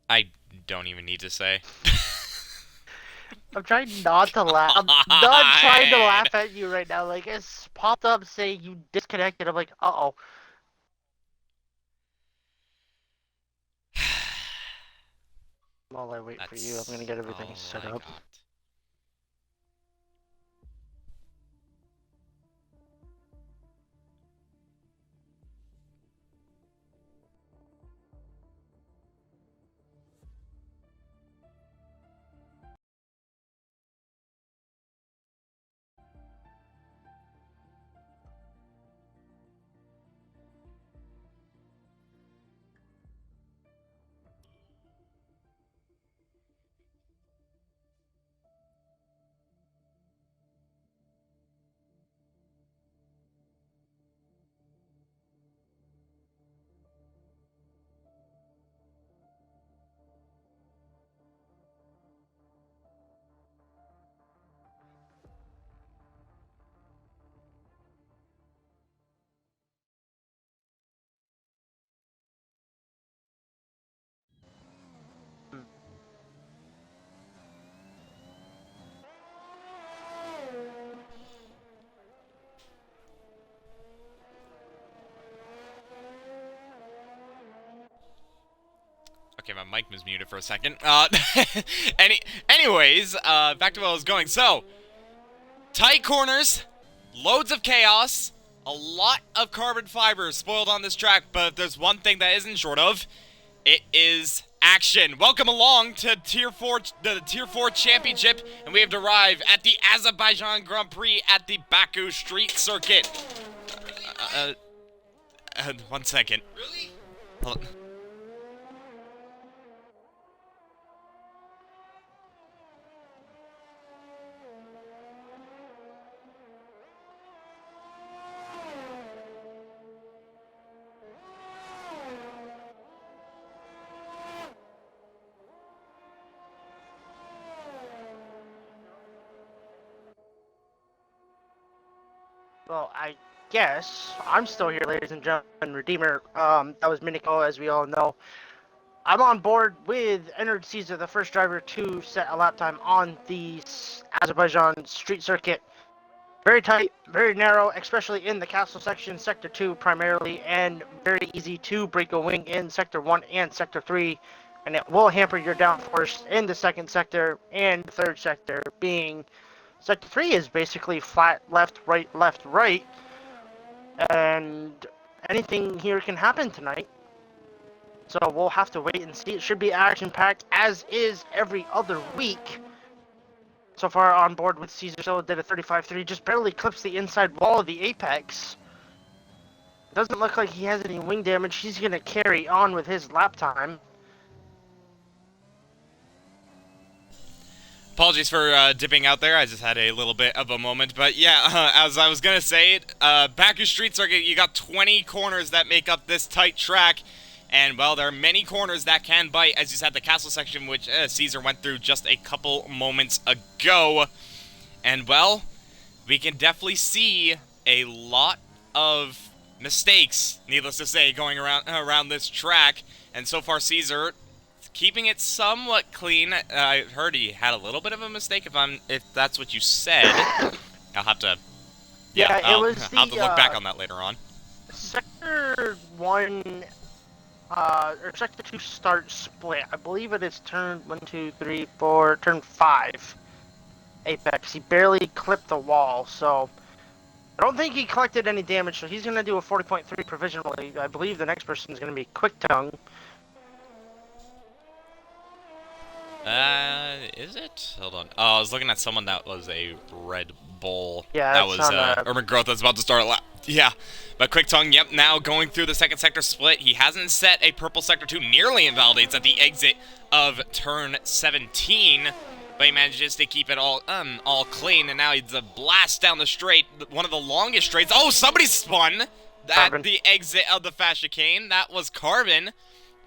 I don't even need to say. I'm trying not to laugh. I'm not trying to laugh at you right now. Like, it's popped up saying you disconnected. I'm like, uh-oh. While I wait for you, I'm gonna That's get everything all set I up. got. Okay, my mic was muted for a second. Anyways, back to where I was going. So, tight corners, loads of chaos, a lot of carbon fiber spoiled on this track, but there's one thing that isn't short of. It is action. Welcome along to the Tier 4 Championship, and we have arrived at the Azerbaijan Grand Prix at the Baku Street Circuit. Uh, 1 second. Really? Hold on. Well, I guess I'm still here, ladies and gentlemen. Redeemer, that was Minico, as we all know. I'm on board with Ennard Caesar, the first driver to set a lap time on the Azerbaijan street circuit. Very tight, very narrow, especially in the castle section, Sector 2 primarily, and very easy to break a wing in Sector 1 and Sector 3, and it will hamper your downforce in the second sector and third sector, being Sector 3 is basically flat left, right, and anything here can happen tonight. So we'll have to wait and see. It should be action-packed, as is every other week. So far on board with Caesar Solo did a 35.3, just barely clips the inside wall of the apex. Doesn't look like he has any wing damage. He's going to carry on with his lap time. Apologies for dipping out there. I just had a little bit of a moment. But yeah, as I was going to say, Baku Street Circuit, you got 20 corners that make up this tight track. And, well, there are many corners that can bite, as you said, the castle section, which Caesar went through just a couple moments ago. And, well, we can definitely see a lot of mistakes, needless to say, going around this track. And so far, Caesar keeping it somewhat clean. I heard he had a little bit of a mistake. If that's what you said, I'll have to. Yeah, Yeah, it was I'll have to look back the on that later on. Sector 1, or Sector 2 start split. I believe it is turn 1, 2, 3, 4, turn 5 apex. He barely clipped the wall, so I don't think he collected any damage, so he's going to do a 40.3 provisionally. I believe the next person is going to be Quick Tongue. Is it? Hold on. Oh, I was looking at someone that was a Red Bull. Yeah, That that's was, on Urban Growth that's about to start a lap. Yeah. But Quick Tongue, yep, now going through the second sector split. He hasn't set a purple sector 2, nearly invalidates at the exit of turn 17. But he manages to keep it all clean, and now he's a blast down the straight, one of the longest straights. Oh, somebody spun at the exit of the fast chicane. That was Carbon.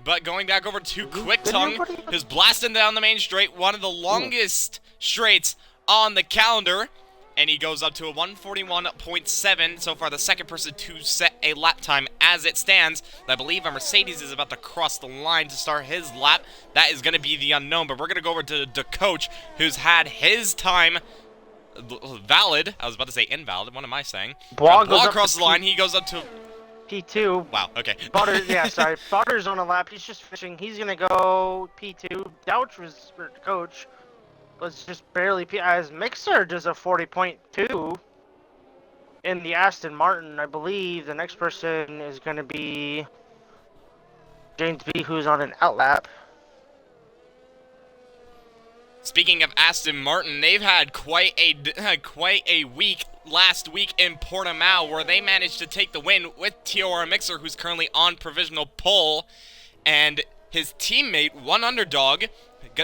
But going back over to Quick Tongue, who's blasting down the main straight, one of the longest straights on the calendar. and he goes up to a 141.7. So far, the second person to set a lap time as it stands. I believe a Mercedes is about to cross the line to start his lap. That is going to be the unknown, but we're going to go over to the coach, who's had his time valid. I was about to say invalid. What am I saying? Bois across the line. He goes up to P2. Wow, okay. Butters, yeah, sorry. Butters on a lap. He's just fishing. He's going to go P2. Douch was, or coach, was just barely P. As Mixer does a 40.2 in the Aston Martin. I believe the next person is going to be James B, who's on an outlap. Speaking of Aston Martin, they've had quite a week last week in Portimao, where they managed to take the win with TOR Mixer, who's currently on provisional pole, and his teammate, One Underdog,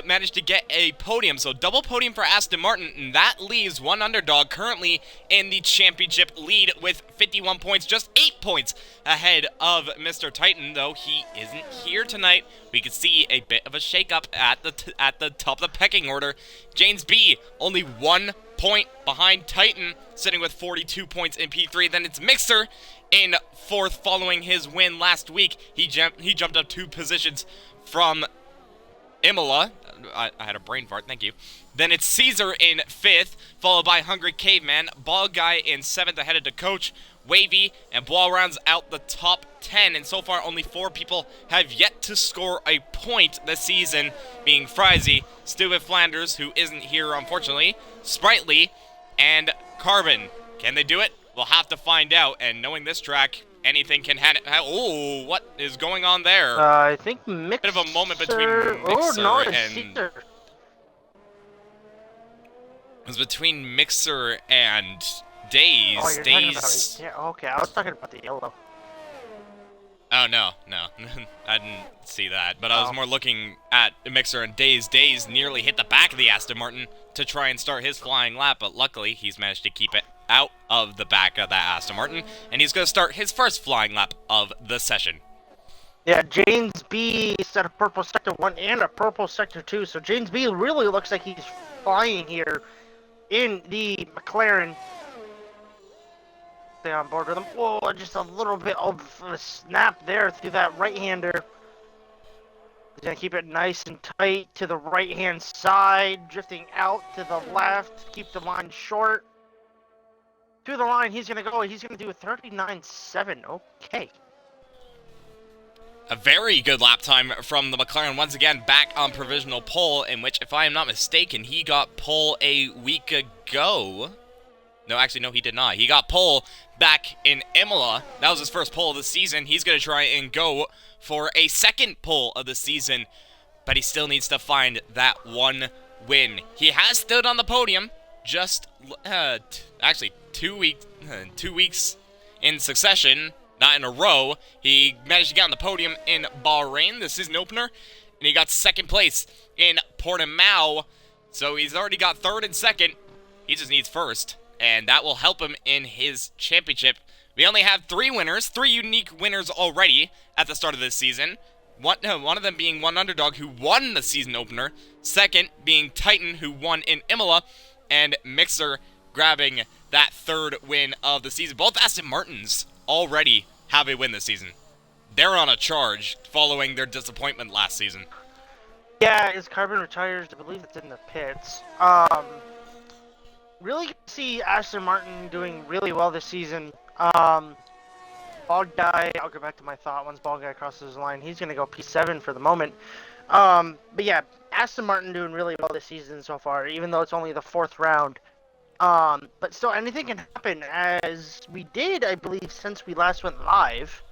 managed to get a podium. So double podium for Aston Martin, and that leaves One Underdog currently in the championship lead with 51 points, just 8 points ahead of Mr. Titan. Though he isn't here tonight, we can see a bit of a shakeup at the top of the pecking order. James B only 1 point behind Titan, sitting with 42 points in P3. Then it's Mixer in 4th following his win last week. He jumped up 2 positions from Imola. I had a brain fart, thank you. Then it's Caesar in 5th, followed by Hungry Caveman, Ball Guy in 7th, ahead of the coach, Wavy, and Ball rounds out the top 10. And so far, only 4 people have yet to score a point this season, being Frizy, Stupid Flanders, who isn't here unfortunately, Sprightly, and Carbon. Can they do it? We'll have to find out, and knowing this track, anything can happen. Oh, what is going on there? I think Mixer... Bit of a moment between Mixer and... Caesar. It was between Mixer and Daze. Oh, you're talking about... Yeah, okay, I was talking about the yellow. Oh, no. I didn't see that. But I was more looking at Mixer and Daze. Daze nearly hit the back of the Aston Martin to try and start his flying lap, but luckily he's managed to keep it out of the back of that Aston Martin, and he's going to start his first flying lap of the session. Yeah, James B set a purple sector 1 and a purple sector 2, so James B really looks like he's flying here in the McLaren. Stay on board with him. Whoa, just a little bit of a snap there through that right-hander. He's going to keep it nice and tight to the right-hand side, drifting out to the left, keep the line short. To the line, he's going to go. He's going to do a 39.7. Okay. A very good lap time from the McLaren, once again back on provisional pole, in which, if I am not mistaken, he got pole a week ago. No, actually, no, he did not. He got pole back in Imola. That was his first pole of the season. He's going to try and go for a second pole of the season, but he still needs to find that one win. He has stood on the podium just, actually, 2 weeks in succession, not in a row. He managed to get on the podium in Bahrain, the season opener, and he got second place in Portimao. So he's already got 3rd and 2nd. He just needs 1st, and that will help him in his championship. We only have 3 winners, 3 unique winners already at the start of this season. One of them being One Underdog, who won the season opener. Second being Titan, who won in Imola, and Mixer grabbing that 3rd win of the season. Both Aston Martins already have a win this season. They're on a charge following their disappointment last season. Yeah, as Carbon retires, I believe it's in the pits. Really good to see Aston Martin doing really well this season. Ball Guy, I'll go back to my thought once Ball Guy crosses the line. He's going to go P7 for the moment. But yeah, Aston Martin doing really well this season so far, even though it's only the 4th round. But still, anything can happen, as we did, I believe, since we last went live,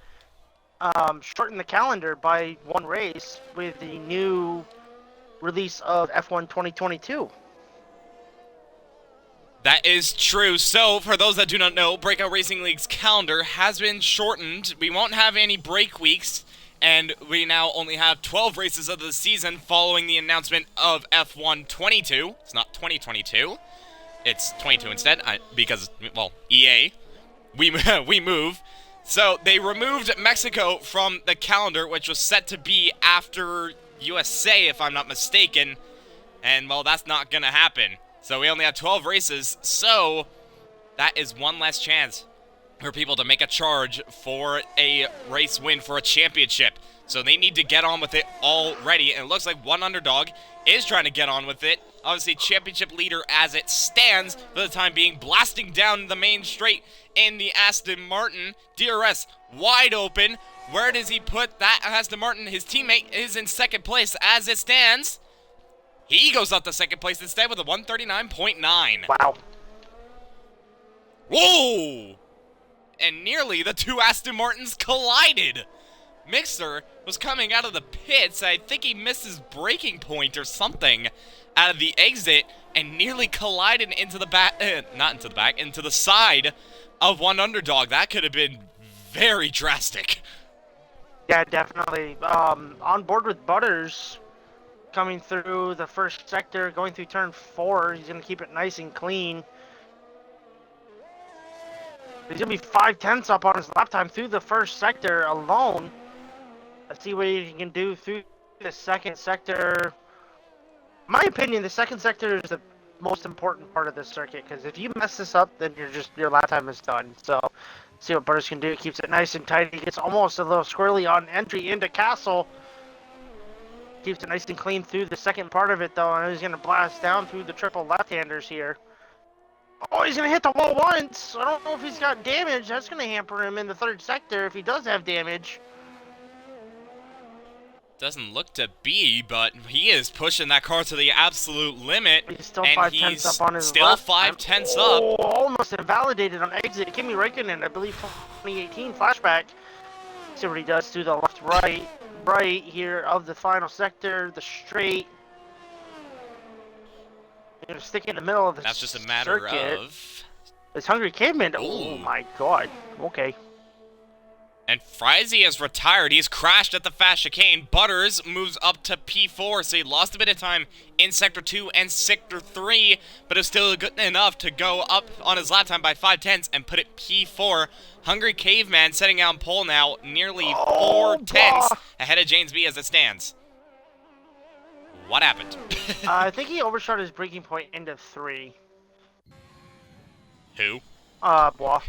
shorten the calendar by 1 race with the new release of F1 2022. That is true. So, for those that do not know, Breakout Racing League's calendar has been shortened. We won't have any break weeks, and we now only have 12 races of the season following the announcement of F1 22. It's not 2022. It's 22 instead, because, well, EA, we move. So they removed Mexico from the calendar, which was set to be after USA, if I'm not mistaken. And, well, that's not going to happen. So we only have 12 races, so that is one less chance for people to make a charge for a race win for a championship. So they need to get on with it already, and it looks like One Underdog is trying to get on with it. Obviously, championship leader as it stands for the time being, blasting down the main straight in the Aston Martin. DRS wide open. Where does he put that Aston Martin? His teammate is in second place as it stands. He goes up to second place instead with a 139.9. Wow. Whoa! And nearly the two Aston Martins collided. Mixer was coming out of the pits. I think he missed his braking point or something out of the exit and nearly collided into the back, not into the back, into the side of One Underdog. That could have been very drastic. Yeah, definitely. On board with Butters coming through the first sector, going through turn 4. He's going to keep it nice and clean. He's going to be 5/10 up on his lap time through the first sector alone. Let's see what he can do through the second sector. In my opinion, the second sector is the most important part of this circuit, because if you mess this up, then your lap time is done. So, see what Butters can do. Keeps it nice and tight. He gets almost a little squirrely on entry into Castle. Keeps it nice and clean through the second part of it, though, and he's going to blast down through the triple left-handers here. Oh, he's going to hit the wall once. I don't know if he's got damage. That's going to hamper him in the third sector if he does have damage. Doesn't look to be, but he is pushing that car to the absolute limit. He's still and 5/10 up on his still left. 5/10 up. Oh, almost invalidated on exit. Kimi Räikkönen, I believe, 2018 flashback. See what he does through the right here of the final sector, the straight. You're gonna stick in the middle of the That's just a matter circuit. of... This Hungry Caveman. Ooh. Oh my god. Okay. And Frizy has retired. He's crashed at the fast chicane. Butters moves up to P4, so he lost a bit of time in Sector 2 and Sector 3, but is still good enough to go up on his lap time by 5/10 and put it P4. Hungry Caveman setting out on pole now, nearly 4/10 ahead of James B as it stands. What happened? I think he overshot his braking point into 3. Who? Bois.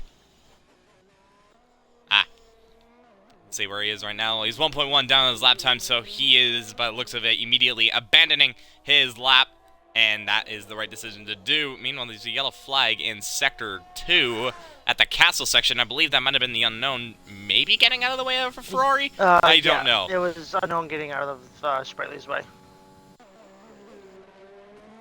Let's see where he is right now. He's 1.1 down on his lap time, so he is, by the looks of it, immediately abandoning his lap, and that is the right decision to do. Meanwhile, there's a yellow flag in Sector 2 at the Castle section. I believe that might have been the unknown maybe getting out of the way of a Ferrari? I don't know. It was unknown getting out of Sprightly's way.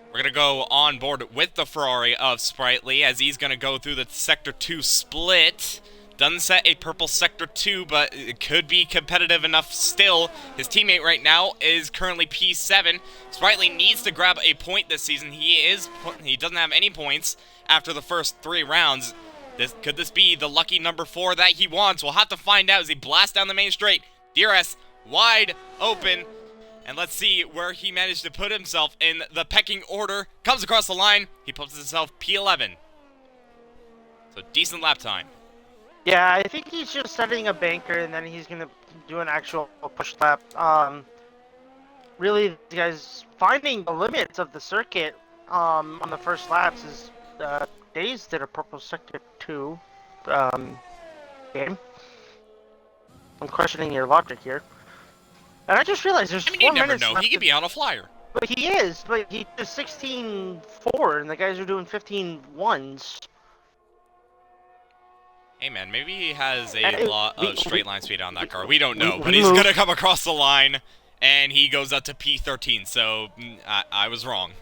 We're going to go on board with the Ferrari of Sprightly as he's going to go through the Sector 2 split. Doesn't set a purple Sector 2, but it could be competitive enough still. His teammate right now is currently P7. Sprightly needs to grab a point this season. He doesn't have any points after the first 3 rounds. Could this be the lucky number 4 that he wants? We'll have to find out as he blasts down the main straight. DRS wide open. And let's see where he managed to put himself in the pecking order. Comes across the line. He puts himself P11. So decent lap time. Yeah, I think he's just setting a banker, and then he's going to do an actual push lap. Really, the guys finding the limits of the circuit on the first laps is Days did a purple Sector 2 game. I'm questioning your logic here. And I just realized there's 4 you never minutes know. left. He could be on a flyer. But he is. But he does 16.4, and the guys are doing 15.1s. Hey man, maybe he has a lot of straight line speed on that car. We don't know, but we he's move. gonna come across the line, and he goes up to P13. So I was wrong.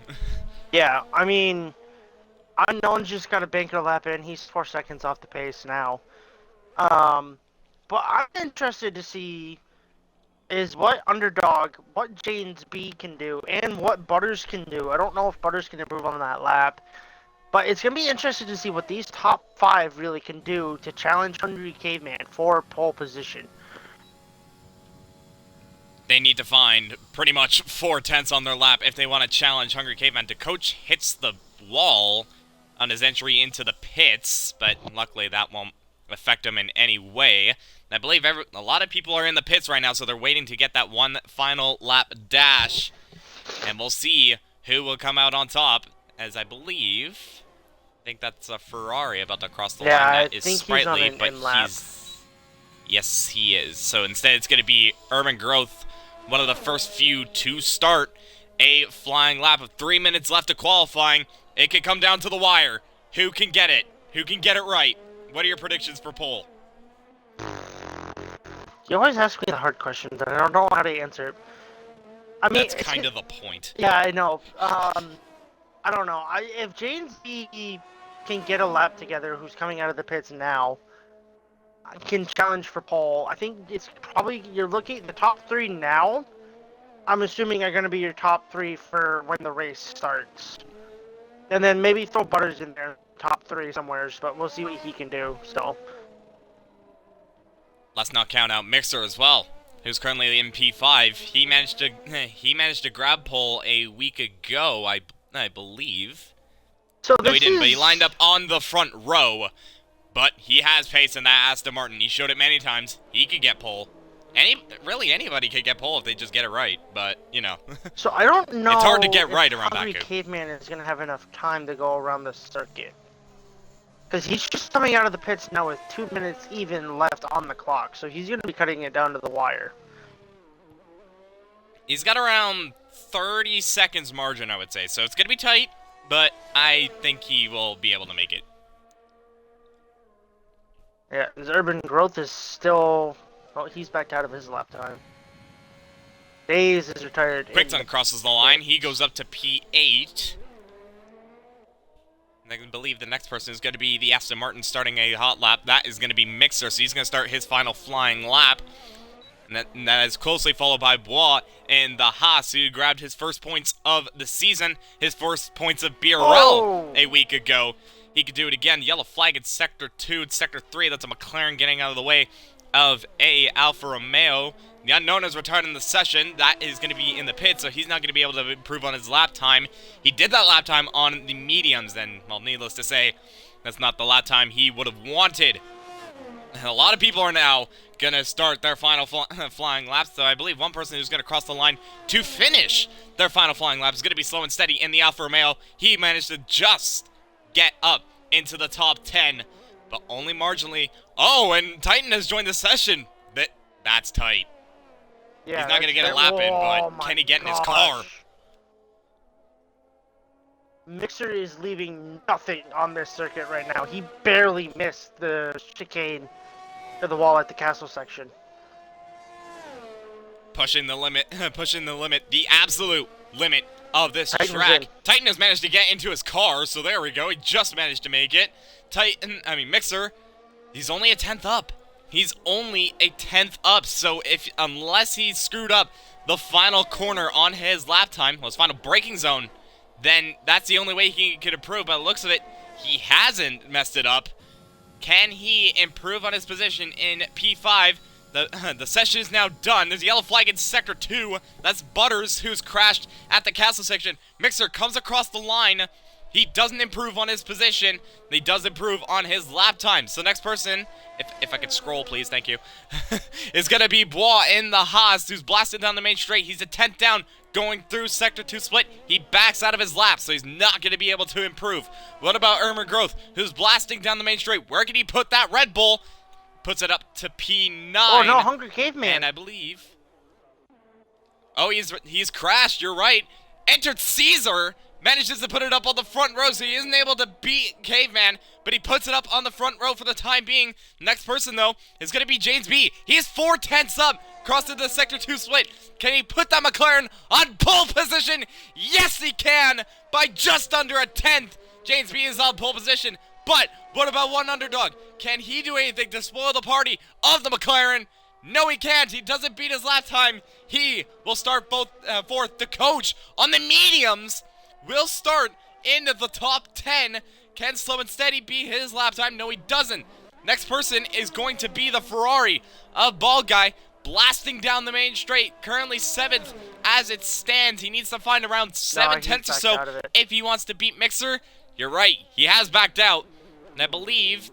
Yeah, I mean, Unknown's just got a banker lap in. He's 4 seconds off the pace now. But I'm interested to see is what James B can do, and what Butters can do. I don't know if Butters can improve on that lap. But it's going to be interesting to see what these top 5 really can do to challenge Hungry Caveman for pole position. They need to find pretty much 4/10 on their lap if they want to challenge Hungry Caveman. The coach hits the wall on his entry into the pits, but luckily that won't affect him in any way. And I believe a lot of people are in the pits right now, so they're waiting to get that one final lap dash. And we'll see who will come out on top as I think that's a Ferrari about to cross the Yeah, line. I That is think he's on Sprightly, an but in-lap. yes, he is. So instead, it's going to be Urban Growth, one of the first few to start a flying lap of 3 minutes left of qualifying. It could come down to the wire. Who can get it? Who can get it right? What are your predictions for pole? You always ask me the hard questions, and I don't know how to answer it. I mean, That's kind of the point. Yeah, I know. I don't know. If James B can get a lap together, who's coming out of the pits now, can challenge for pole. I think it's probably you're looking at the top 3 now. I'm assuming are going to be your top 3 for when the race starts, and then maybe throw Butters in there, top 3 somewheres. But we'll see what he can do. So. Let's not count out Mixer as well, who's currently in P5. He managed to grab pole a week ago, I believe. So no, he didn't, but he lined up on the front row. But he has pace in that Aston Martin. He showed it many times. He could get pole. Really, anybody could get pole if they just get it right. But, you know. So I don't know. It's hard to get right around Hungry Baku. Caveman is going to have enough time to go around the circuit. Because he's just coming out of the pits now with 2 minutes even left on the clock. So he's going to be cutting it down to the wire. He's got around 30 seconds margin, I would say. So it's going to be tight, but I think he will be able to make it. Yeah, his Urban Growth is still... Oh, he's backed out of his lap time. Days is retired. Quickson crosses the line. He goes up to P8. And I believe the next person is going to be the Aston Martin starting a hot lap. That is going to be Mixer, so he's going to start his final flying lap. And that is closely followed by Bois and the Haas, who grabbed his first points of the season, his first points of BRL a week ago. He could do it again. Yellow flag in Sector 2 and Sector 3. That's a McLaren getting out of the way of a Alfa Romeo. The unknown is retired in the session. That is going to be in the pit, so he's not going to be able to improve on his lap time. He did that lap time on the mediums, and, well, needless to say, that's not the lap time he would have wanted. And a lot of people are now going to start their final flying laps, so I believe one person who's going to cross the line to finish their final flying lap is going to be slow and steady in the Alfa Romeo. He managed to just get up into the top 10, but only marginally. Oh, and Titan has joined the session. That's tight. Yeah, he's not going to get a lap in, but can he get in his car? Mixer is leaving nothing on this circuit right now. He barely missed the chicane to the wall at the castle section. Pushing the limit, the absolute limit of this Titan's track. in. Titan has managed to get into his car, so there we go. He just managed to make it. Mixer, he's only a 10th up. He's only a 10th up, so unless he's screwed up the final corner on his lap time, his final braking zone, then that's the only way he could improve. By the looks of it, he hasn't messed it up. Can he improve on his position in P5? The session is now done. There's a yellow flag in Sector 2. That's Butters, who's crashed at the castle section. Mixer comes across the line. He doesn't improve on his position. He does improve on his lap time. So next person, if I could scroll, please, thank you, is going to be Bois in the Haas, who's blasted down the main straight. He's a 10th down going through Sector 2 split. He backs out of his lap, so he's not going to be able to improve. What about Urban Growth, who's blasting down the main straight? Where can he put that Red Bull? Puts it up to P9. Oh, no, Hungry Caveman. And I believe... Oh, he's crashed, you're right. Entered Caesar. Manages to put it up on the front row, so he isn't able to beat Caveman, but he puts it up on the front row for the time being. Next person, though, is going to be James B. He is 4 tenths up, crossed into the Sector 2 split. Can he put that McLaren on pole position? Yes, he can, by just under a 10th. James B is on pole position, but what about one underdog? Can he do anything to spoil the party of the McLaren? No, he can't. He doesn't beat his lap time. He will start fourth. The coach on the mediums will start into the top 10. Can Slow and Steady beat his lap time? No, he doesn't. Next person is going to be the Ferrari of Bald Guy, blasting down the main straight. Currently 7th as it stands. He needs to find around 7 tenths or so if he wants to beat Mixer. You're right. He has backed out. And I believe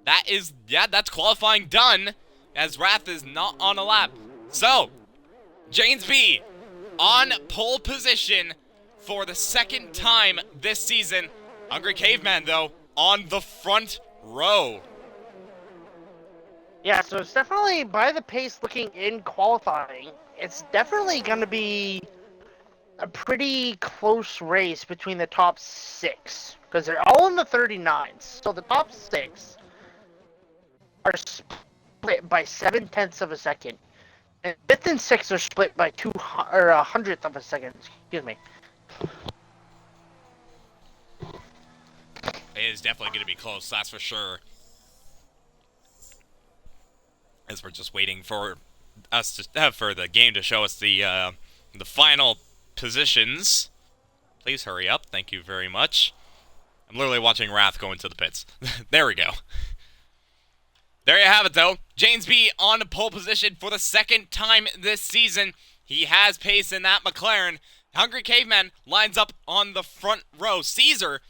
that's qualifying done, as Wrath is not on a lap. So, James B on pole position for the second time this season. Hungry Caveman, though, on the front row. Yeah, so it's definitely, by the pace looking in qualifying, it's definitely going to be a pretty close race between the top 6. Because they're all in the 39s. So the top 6 are split by 7/10ths of a second. And 5th and 6th are split by 100th of a second. Excuse me. It is definitely going to be close, that's for sure. As we're just waiting for us to for the game to show us the final positions. Please hurry up. Thank you very much. I'm literally watching Wrath go into the pits. There we go. There you have it, though. James B on pole position for the second time this season. He has pace in that McLaren. Hungry Caveman lines up on the front row. Caesar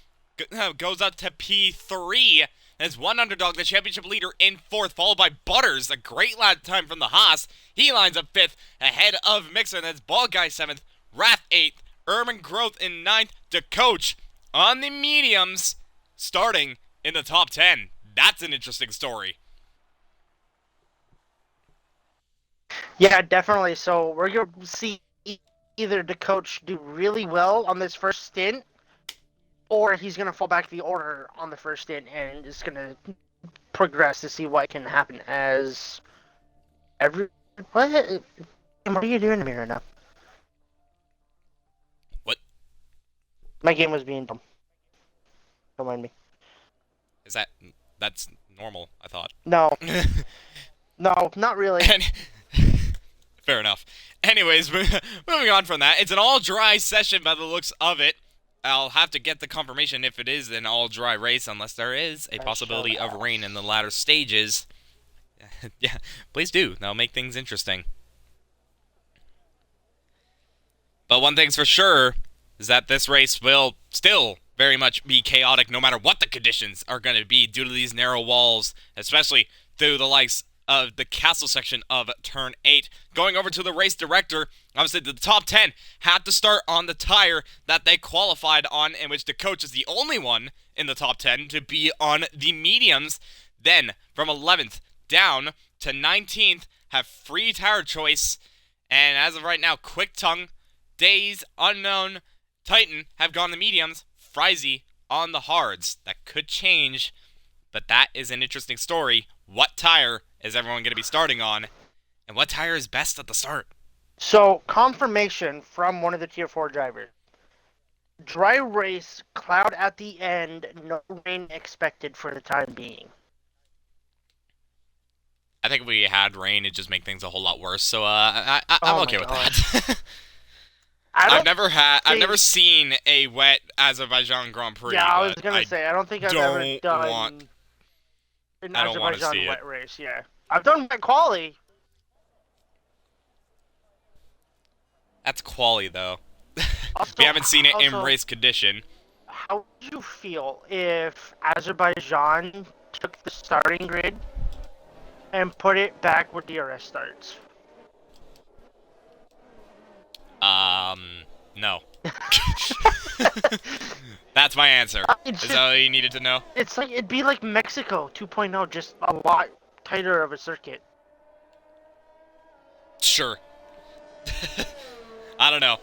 goes up to P3. There's one underdog, the championship leader, in 4th, followed by Butters, a great lap time from the Haas. He lines up 5th, ahead of Mixer. That's Bald Guy 7th, Wrath 8th, Urban Growth in 9th, to Coach on the mediums, starting in the top 10. That's an interesting story. Yeah, definitely. So we're going to see either the coach do really well on this first stint, or he's going to fall back to the order on the first stint and is going to progress to see what can happen as What are you doing to me right now? What? My game was being dumb. Don't mind me. That's normal, I thought. No. No, not really. Fair enough. Anyways, moving on from that, it's an all-dry session by the looks of it. I'll have to get the confirmation if it is an all-dry race, unless there is a possibility of rain in the latter stages. Yeah, please do. That'll make things interesting. But one thing's for sure is that this race will still very much be chaotic no matter what the conditions are going to be due to these narrow walls, especially through the likes of the castle section of Turn 8. Going over to the race director, obviously the top 10 had to start on the tire that they qualified on, in which the coach is the only one in the top 10 to be on the mediums. Then, from 11th down to 19th, have free tire choice. And as of right now, Quick Tongue, Daze, Unknown, Titan have gone the mediums, Frizy on the hards. That could change, but that is an interesting story. What tire is everyone going to be starting on, and what tire is best at the start? So, confirmation from one of the Tier 4 drivers. Dry race, cloud at the end, no rain expected for the time being. I think if we had rain, it'd just make things a whole lot worse, so I'm okay with that. I've never seen a wet Azerbaijan Grand Prix. Yeah, I was gonna say, I don't think I've ever done an Azerbaijan wet race. Yeah, I've done wet quali. That's quali though. Also, we haven't seen it in race condition. How would you feel if Azerbaijan took the starting grid and put it back where DRS starts? No. That's my answer. Is that all you needed to know? It's like, it'd be like Mexico 2.0, just a lot tighter of a circuit. Sure. I don't know.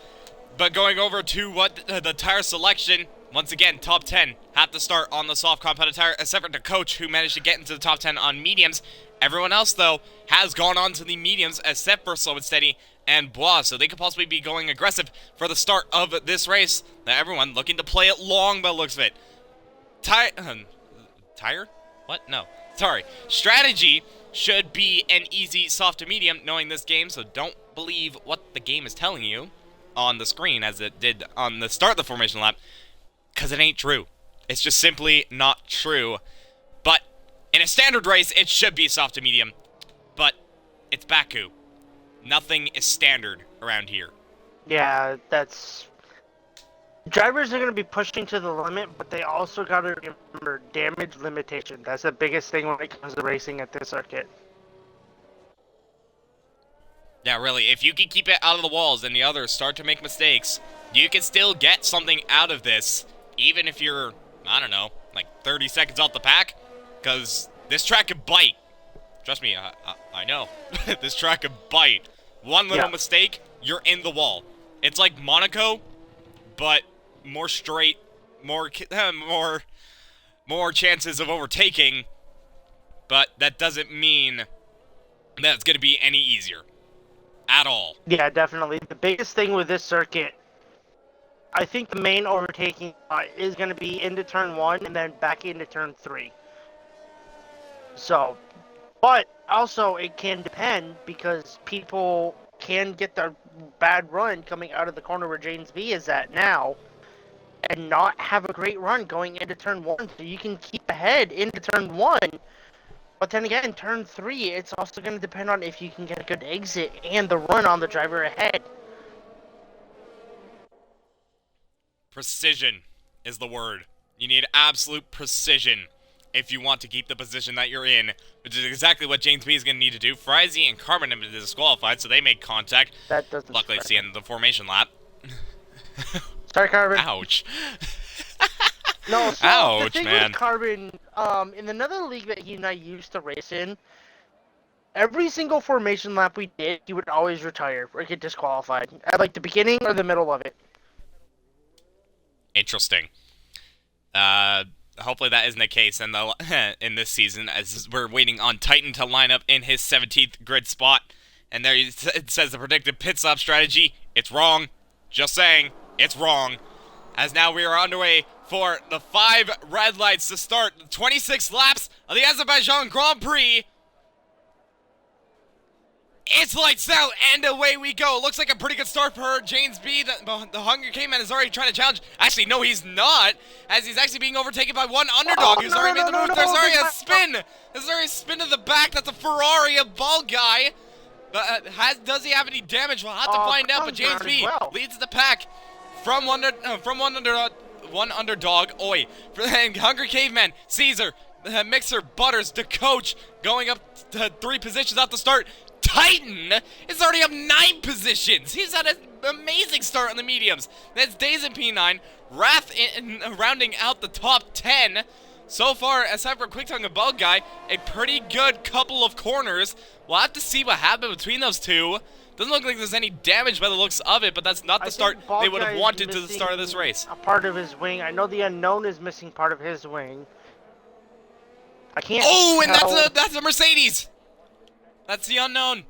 But going over to what the tire selection, once again, top 10 had to start on the soft compounded tire, except for the coach who managed to get into the top 10 on mediums. Everyone else, though, has gone on to the mediums, except for Slow and Steady and Bois, so they could possibly be going aggressive for the start of this race. Now, everyone looking to play it long by the looks of it. Tire? What? No. Sorry. Strategy should be an easy soft to medium knowing this game, so don't believe what the game is telling you on the screen as it did on the start of the formation lap, because it ain't true. It's just simply not true. But in a standard race, it should be soft to medium, but it's Baku. Nothing is standard around here. Yeah, that's... Drivers are going to be pushing to the limit, but they also got to remember damage limitation. That's the biggest thing when it comes to racing at this circuit. Yeah, really, if you can keep it out of the walls and the others start to make mistakes, you can still get something out of this, even if you're, I don't know, like 30 seconds off the pack, because this track could bite. Trust me, I know. This track could bite. One little mistake, you're in the wall. It's like Monaco, but more straight, more chances of overtaking, but that doesn't mean that it's going to be any easier at all. Yeah, definitely. The biggest thing with this circuit, I think the main overtaking is going to be into turn 1 and then back into turn 3. So, but also it can depend because people can get their bad run coming out of the corner where James B is at now and not have a great run going into turn 1, so you can keep ahead into turn 1. But then again, turn 3, it's also going to depend on if you can get a good exit and the run on the driver ahead. Precision is the word. You need absolute precision if you want to keep the position that you're in, which is exactly what James B is going to need to do. Frizy and Carbon have been disqualified, so they made contact. That doesn't. Luckily, it's the end of the formation lap. Sorry, Carbon. Ouch. No, so ouch, the thing man. with Carbon, in another league that he and I used to race in, every single formation lap we did, he would always retire or get disqualified at like the beginning or the middle of it. Interesting. Hopefully that isn't the case in this season, as we're waiting on Titan to line up in his 17th grid spot. And there it says the predicted pit stop strategy. It's wrong. Just saying, it's wrong. As now we are underway for the 5 red lights to start the 26 laps of the Azerbaijan Grand Prix. It's lights out, and away we go. Looks like a pretty good start for James B. The Hunger Caveman is already trying to challenge. Actually, no, he's not, as he's actually being overtaken by one underdog who's already made the move. There's already a spin. There's already a spin to the back. That's a Ferrari, a bald guy. But does he have any damage? We'll have to find out. But James B leads the pack from one underdog. Oi, for the Hunger Caveman, Caesar, Mixer, Butters, the coach going up to 3 positions at the start. Titan is already up 9 positions. He's had an amazing start on the mediums. That's Days in P9. Wrath rounding out the top 10. So far, aside from Quick Tongue and Bug Guy, a pretty good couple of corners. We'll have to see what happened between those two. Doesn't look like there's any damage by the looks of it, but that's not the start they would have wanted to the start of this race. A part of his wing. I know the unknown is missing part of his wing. I can't. Oh, and that's a Mercedes. That's the unknown.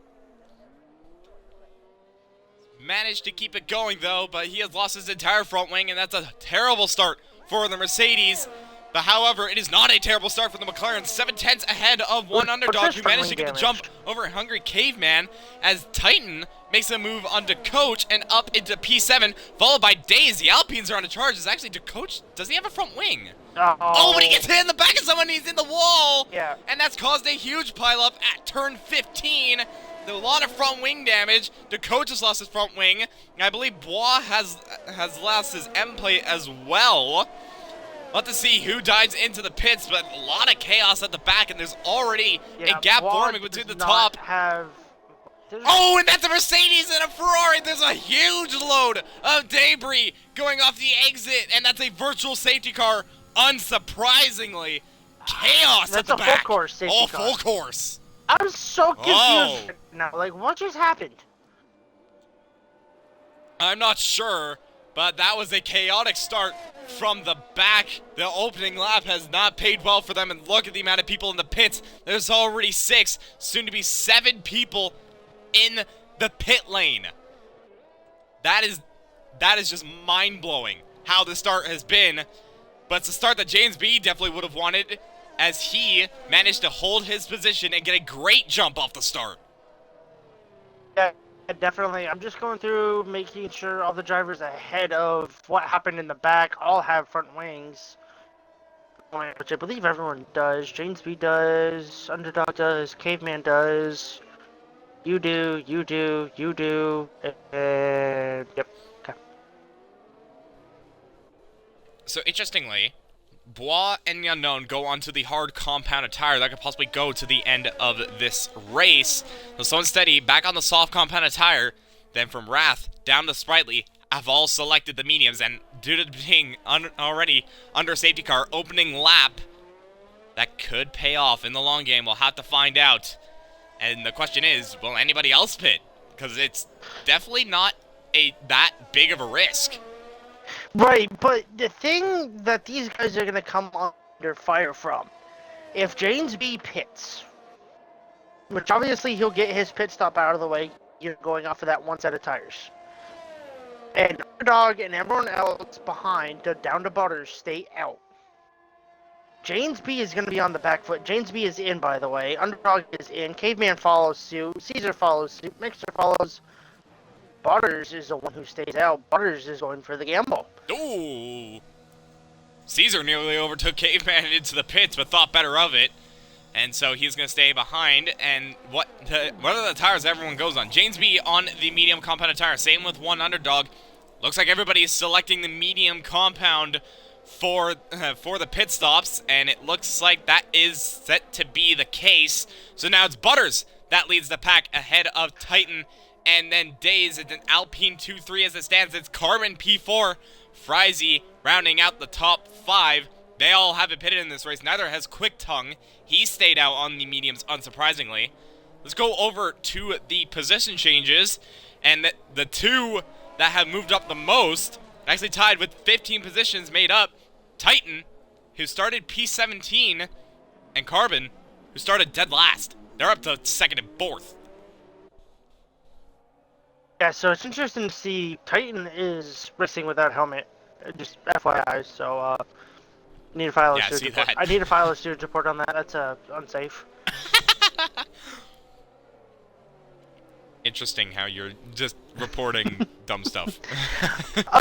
Managed to keep it going, though, but he has lost his entire front wing, and that's a terrible start for the Mercedes. But however, it is not a terrible start for the McLaren. 7/10 ahead of one underdog who managed to get the jump over Hungry Caveman, as Titan makes a move onto Coach and up into P7, followed by Days. The Alpines are on a charge. It's actually to Coach. Does he have a front wing? Oh, but he gets hit in the back of someone. He's in the wall. Yeah. And that's caused a huge pileup at turn 15. A lot of front wing damage. The coach has lost his front wing. I believe Bois has lost his M plate as well. We'll have to see who dives into the pits, but a lot of chaos at the back, and there's already a gap forming between the top. Oh, and that's a Mercedes and a Ferrari. There's a huge load of debris going off the exit, and that's a virtual safety car. Unsurprisingly, chaos at the back. That's a full course safety car. Full course. I'm so confused right now. Like, what just happened? I'm not sure, but that was a chaotic start from the back. The opening lap has not paid well for them, and look at the amount of people in the pits. There's already 6, soon to be 7 people in the pit lane. That is just mind-blowing how the start has been. But it's a start that James B definitely would have wanted, as he managed to hold his position and get a great jump off the start. Yeah, definitely. I'm just going through making sure all the drivers ahead of what happened in the back all have front wings, which I believe everyone does. James B does, Underdog does, Caveman does, you do, and yep. So, interestingly, Bois and the Unknown go onto the hard compounded tire that could possibly go to the end of this race. So Slow and Steady back on the soft compounded tire. Then from Wrath down to Sprightly, have all selected the mediums, and due to being already under safety car opening lap, that could pay off in the long game. We'll have to find out. And the question is, will anybody else pit? Because it's definitely not that big of a risk. Right, but the thing that these guys are going to come under fire from, if James B pits, which obviously he'll get his pit stop out of the way, you're going off of that one set of tires. And Underdog and everyone else behind, down to Butters, stay out. James B is going to be on the back foot. James B is in, by the way. Underdog is in. Caveman follows suit. Caesar follows suit. Mixer follows. Butters is the one who stays out. Butters is going for the gamble. Ooh. Caesar nearly overtook Caveman into the pits, but thought better of it. And so he's going to stay behind. And what are the tires everyone goes on? James B on the medium compounded tire. Same with one Underdog. Looks like everybody is selecting the medium compound for the pit stops, and it looks like that is set to be the case. So now it's Butters that leads the pack ahead of Titan, and then Days. It's an Alpine 2-3 as it stands. It's Carbon P4, Frizy rounding out the top 5. They all haven't pitted in this race. Neither has Quick Tongue. He stayed out on the mediums, unsurprisingly. Let's go over to the position changes, and the two that have moved up the most, actually tied with 15 positions, made up Titan, who started P17, and Carbon, who started dead last. They're up to second and fourth. Yeah, so it's interesting to see Titan is racing without helmet. Just FYI, so need to file a Yeah, sewage see report. that. I need to file a sewage report on that. That's unsafe. Interesting how you're just reporting dumb stuff.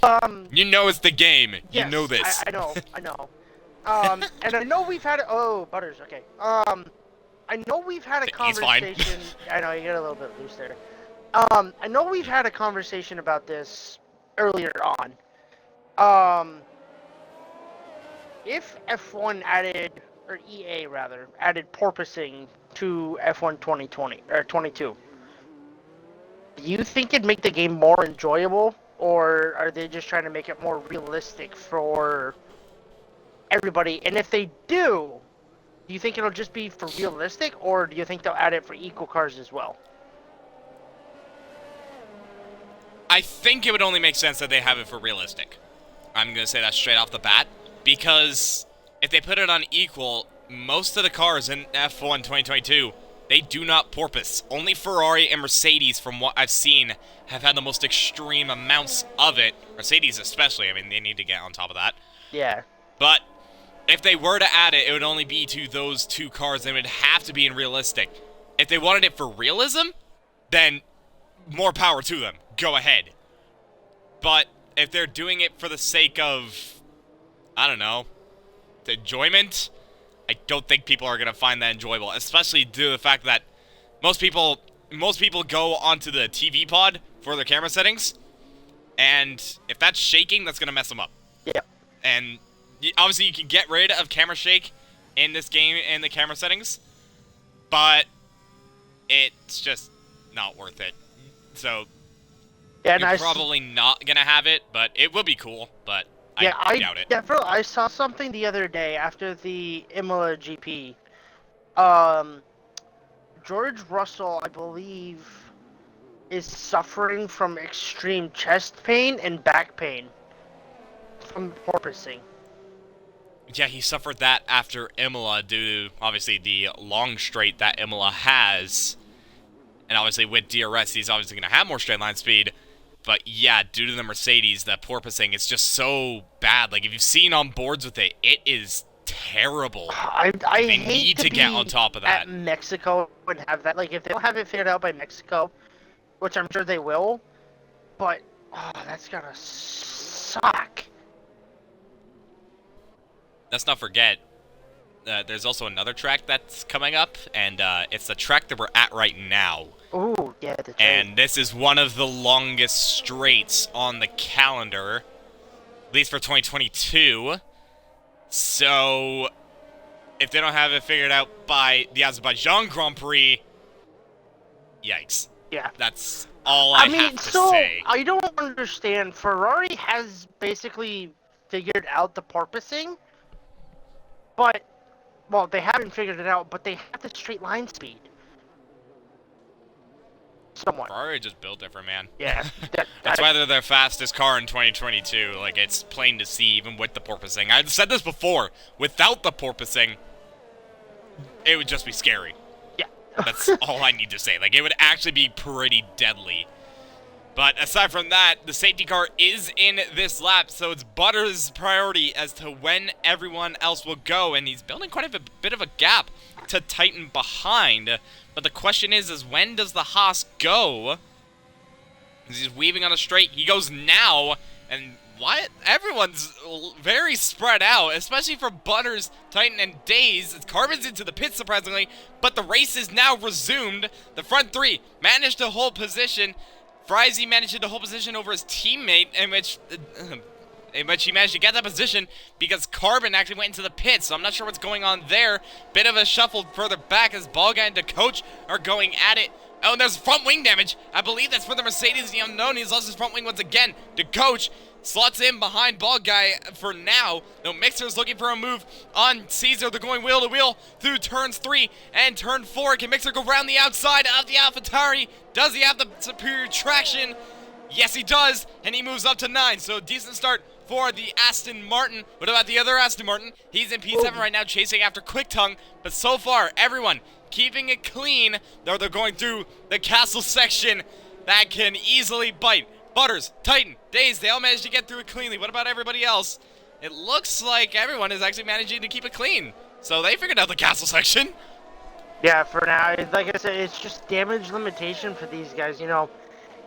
Um, You know it's the game. yes, You know this. I know. And I know we've had Butters. Okay. I know we've had a He's fine. conversation. I know you get a little bit loose there. I know we've had a conversation about this earlier on. If F1 added, or EA rather, added porpoising to F1 2020 or 22, do you think it'd make the game more enjoyable, or are they just trying to make it more realistic for everybody? And if they do you think it'll just be for realistic, or do you think they'll add it for equal cars as well? I think it would only make sense that they have it for realistic. I'm going to say that straight off the bat, because if they put it on equal, most of the cars in F1 2022, they do not porpoise. Only Ferrari and Mercedes, from what I've seen, have had the most extreme amounts of it. Mercedes especially, I mean, they need to get on top of that. Yeah. But if they were to add it, it would only be to those two cars, and it would have to be in realistic. If they wanted it for realism, then more power to them. Go ahead. But if they're doing it for the sake of, I don't know, the enjoyment, I don't think people are going to find that enjoyable, especially due to the fact that most people go onto the TV pod for their camera settings, and if that's shaking, that's going to mess them up. Yeah. And obviously you can get rid of camera shake in this game in the camera settings, but it's just not worth it. So Yeah, you're probably not going to have it, but it will be cool, but I doubt it. Definitely, I saw something the other day after the Imola GP. George Russell, I believe, is suffering from extreme chest pain and back pain from porpoising. Yeah, he suffered that after Imola due to, obviously, the long straight that Imola has. And obviously with DRS, he's obviously going to have more straight line speed. But yeah, due to the Mercedes, that porpoising, it's just so bad. Like, if you've seen on boards with it, it is terrible. I They hate need to get on top of that. At Mexico and have that. Like, if they don't have it figured out by Mexico, which I'm sure they will, but that's gonna suck. Let's not forget, there's also another track that's coming up, and it's the track that we're at right now. Ooh, yeah, the track. And this is one of the longest straights on the calendar, at least for 2022. So, if they don't have it figured out by the Azerbaijan Grand Prix, yikes. Yeah. That's all I have to say. I don't understand. Ferrari has basically figured out the porpoising, but, well, they haven't figured it out, but they have the straight line speed. Somewhat. Ferrari just built different, man. Yeah. That's why they're the fastest car in 2022. Like, it's plain to see, even with the porpoising. I've said this before. Without the porpoising, it would just be scary. Yeah. That's all I need to say. Like, it would actually be pretty deadly. But aside from that, the safety car is in this lap, so it's Butters' priority as to when everyone else will go, and he's building quite a bit of a gap to Titan behind. But the question is when does the Haas go? He's weaving on a straight. He goes now, and why? Everyone's very spread out, especially for Butters, Titan, and Days. It's Carbon's into the pit, surprisingly, but the race is now resumed. The front three managed to hold position. Frizy managed to hold position over his teammate, in which he managed to get that position because Carbon actually went into the pit, so I'm not sure what's going on there. Bit of a shuffle further back as Ball Guy and DeCoach are going at it. Oh, and there's front wing damage. I believe that's for the Mercedes, the unknown. He's lost his front wing once again. DeCoach slots in behind Ball Guy for now. No, Mixer's looking for a move on Caesar. They're going wheel to wheel through turns 3 and turn 4. Can Mixer go around the outside of the AlphaTauri? Does he have the superior traction? Yes, he does, and he moves up to 9. So decent start for the Aston Martin. What about the other Aston Martin? He's in P7 right now, chasing after Quick Tongue. But so far, everyone keeping it clean. Though they're going through the castle section that can easily bite. Butters, Titan, Days, they all managed to get through it cleanly. What about everybody else? It looks like everyone is actually managing to keep it clean. So they figured out the castle section. Yeah, for now, like I said, it's just damage limitation for these guys. You know,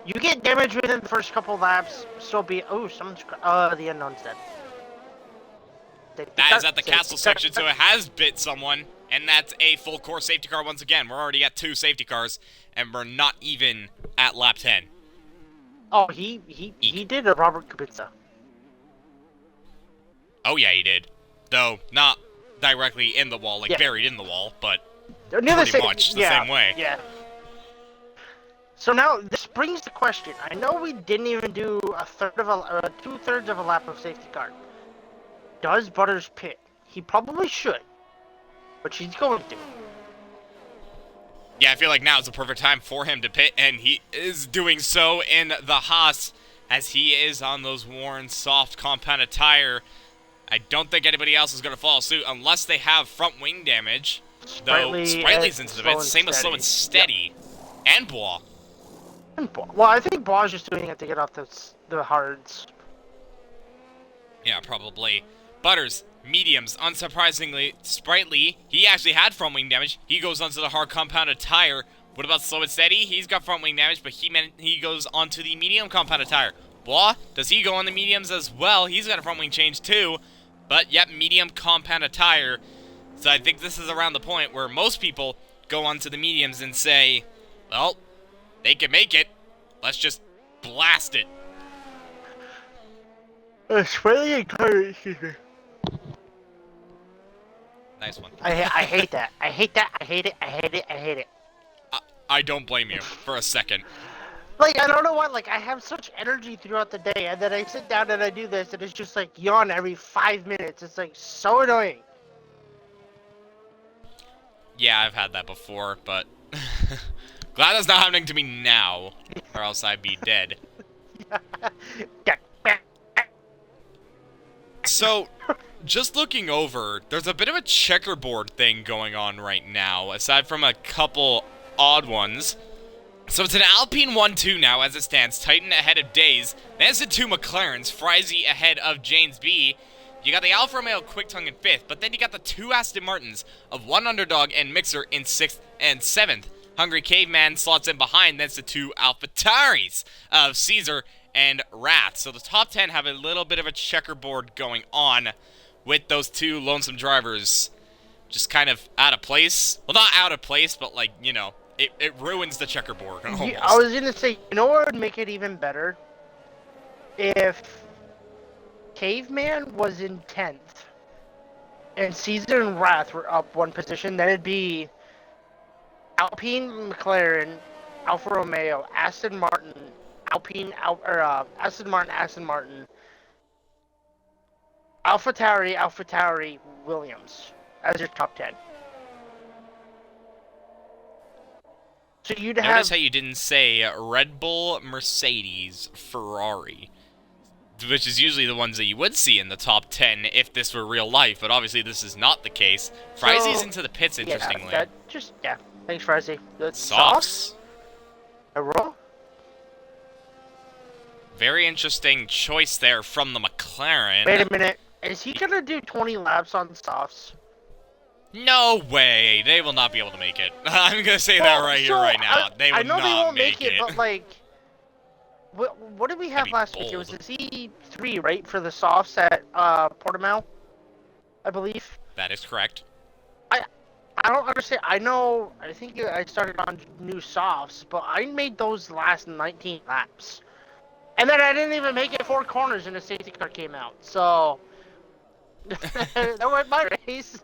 you get damage within the first couple laps, so be it. Oh, someone's the unknown's dead. That is at the castle section, so it has bit someone, and that's a full core safety car once again. We're already at 2 safety cars, and we're not even at lap 10. Oh, he did a Robert Kubica. Oh yeah, he did. Though not directly in the wall, like buried in the wall, but pretty much the same way. Yeah. So now this brings the question. I know we didn't even do two-thirds of a lap of safety car. Does Butters pit? He probably should, but he's going to. Yeah, I feel like now is the perfect time for him to pit, and he is doing so in the Haas as he is on those worn soft compounded tire. I don't think anybody else is going to follow suit unless they have front wing damage. Though Sprightly's into the pit, same as slow and steady. Yep. And Bois. Well, I think Bois is just doing it to get off the hards. Yeah, probably. Butters, mediums, unsurprisingly. Sprightly, he actually had front wing damage. He goes onto the hard compounded tire. What about slow and steady? He's got front wing damage, but he goes onto the medium compounded tire. Bois, does he go on the mediums as well? He's got a front wing change too. But, yep, medium compounded tire. So I think this is around the point where most people go onto the mediums and say, well, they can make it. Let's just blast it. Sprightly and Carter, excuse me. Nice one. I hate that. I hate that. I hate it. I hate it. I hate it. I don't blame you for a second. Like, I don't know why, like, I have such energy throughout the day, and then I sit down and I do this, and it's just, like, yawn every 5 minutes. It's, like, so annoying. Yeah, I've had that before, but glad that's not happening to me now, or else I'd be dead. So, just looking over, there's a bit of a checkerboard thing going on right now, aside from a couple odd ones. So it's an Alpine 1-2 now as it stands. Titan ahead of Days. Then it's the 2 McLarens. Frizy ahead of James B. You got the Alfa Romeo Quick Tongue in 5th, but then you got the 2 Aston Martins of 1 Underdog and Mixer in 6th and 7th. Hungry Caveman slots in behind. That's the 2 AlphaTauris of Caesar and Wrath. So the top 10 have a little bit of a checkerboard going on with those 2 lonesome drivers just kind of out of place. Well, not out of place, but like, you know, it ruins the checkerboard almost. I was gonna say, you know what would make it even better? If Caveman was in 10th and Caesar and Wrath were up 1 position, then it'd be Alpine, McLaren, Alfa Romeo, Aston Martin, Aston Martin, AlphaTauri, Williams as your top 10. So you'd have... Notice how you didn't say Red Bull, Mercedes, Ferrari, which is usually the ones that you would see in the top 10 if this were real life, but obviously this is not the case. Frizzy's into the pits, interestingly. Yeah, thanks, Frizzy. Softs? A roll? Very interesting choice there from the McLaren. Wait a minute. Is he going to do 20 laps on softs? No way. They will not be able to make it. I'm going to say that right now. They will not make it. I know they won't make it, but like... What did we have last week? It was the C3, right, for the softs at Portimao, I believe. That is correct. I don't understand. I think I started on new softs, but I made those last 19 laps. And then I didn't even make it 4 corners and the safety car came out. So, that went my race.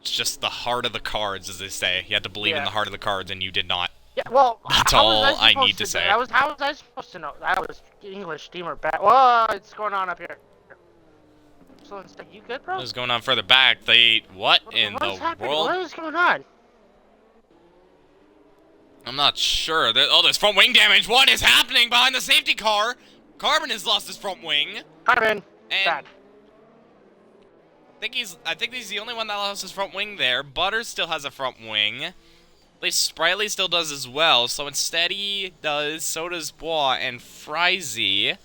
It's just the heart of the cards, as they say. You had to believe in the heart of the cards, and you did not. Yeah, well, that's all I need to say. How was I supposed to know? That was English steamer back. What's going on up here? So instead, you good, bro? What is going on further back? What in the world? What is going on? I'm not sure. There's front wing damage. What is happening behind the safety car? Carbon has lost his front wing. Carbon. And bad. I think he's the only one that lost his front wing there. Butters still has a front wing. At least Sprightly still does as well. So instead he does, so does Bois and Frizzy.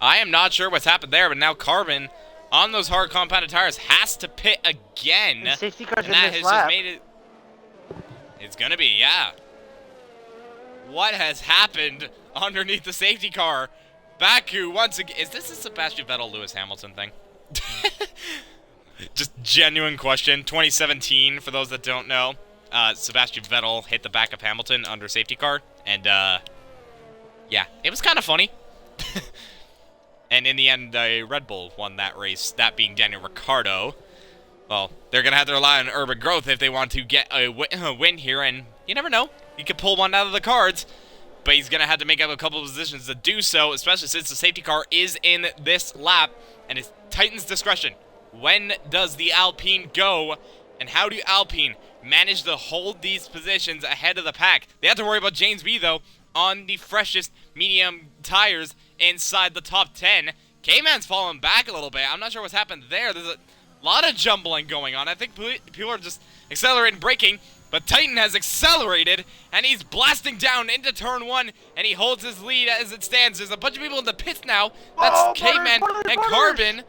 I am not sure what's happened there, but now Carbon on those hard compounded tires has to pit again. And safety car's and in that this has lap. just made it. It's gonna be, yeah. What has happened underneath the safety car? Baku once again. Is this a Sebastian Vettel Lewis Hamilton thing? Just genuine question. 2017, for those that don't know. Sebastian Vettel hit the back of Hamilton under safety car. And, yeah, it was kind of funny. And in the end, Red Bull won that race, that being Daniel Ricciardo. Well, they're going to have to rely on urban growth if they want to get a win here, and you never know. You could pull one out of the cards, but he's going to have to make up a couple of positions to do so, especially since the safety car is in this lap, and it's Titan's discretion. When does the Alpine go, and how do Alpine manage to hold these positions ahead of the pack? They have to worry about James B, though, on the freshest medium tires inside the top 10. K-Man's fallen back a little bit. I'm not sure what's happened there. There's a lot of jumbling going on. I think people are just accelerating, braking, but Titan has accelerated, and he's blasting down into turn 1, and he holds his lead as it stands. There's a bunch of people in the pits now. That's K-Man and Carbon.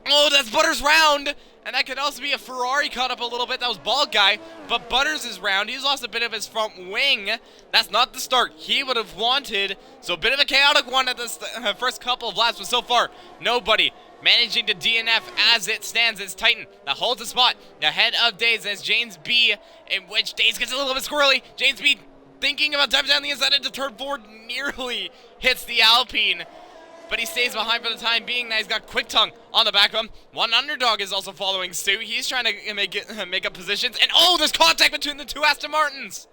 Oh, that's Butters' round, and that could also be a Ferrari caught up a little bit. That was Bald Guy, but Butters is round. He's lost a bit of his front wing. That's not the start he would have wanted, so a bit of a chaotic one at the first couple of laps, but so far, nobody managing to DNF as it stands. It's Titan that holds a spot ahead of Days as James B, in which Days gets a little bit squirrely. James B thinking about diving down the inside into turn 4, nearly hits the Alpine, but he stays behind for the time being. Now he's got Quick Tongue on the back of him. One Underdog is also following suit. He's trying to make up positions, and oh, there's contact between the two Aston Martins.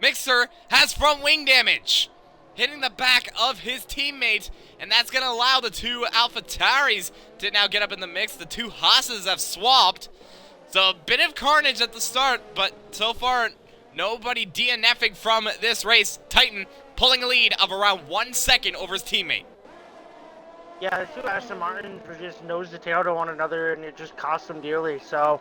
Mixer has front wing damage, hitting the back of his teammate, and that's going to allow the two AlphaTauris to now get up in the mix. The two Haas's have swapped, so a bit of carnage at the start, but so far, nobody DNFing from this race. Titan pulling a lead of around 1 second over his teammate. Yeah, the two Aston Martins were just nose to tail to one another, and it just cost them dearly, so...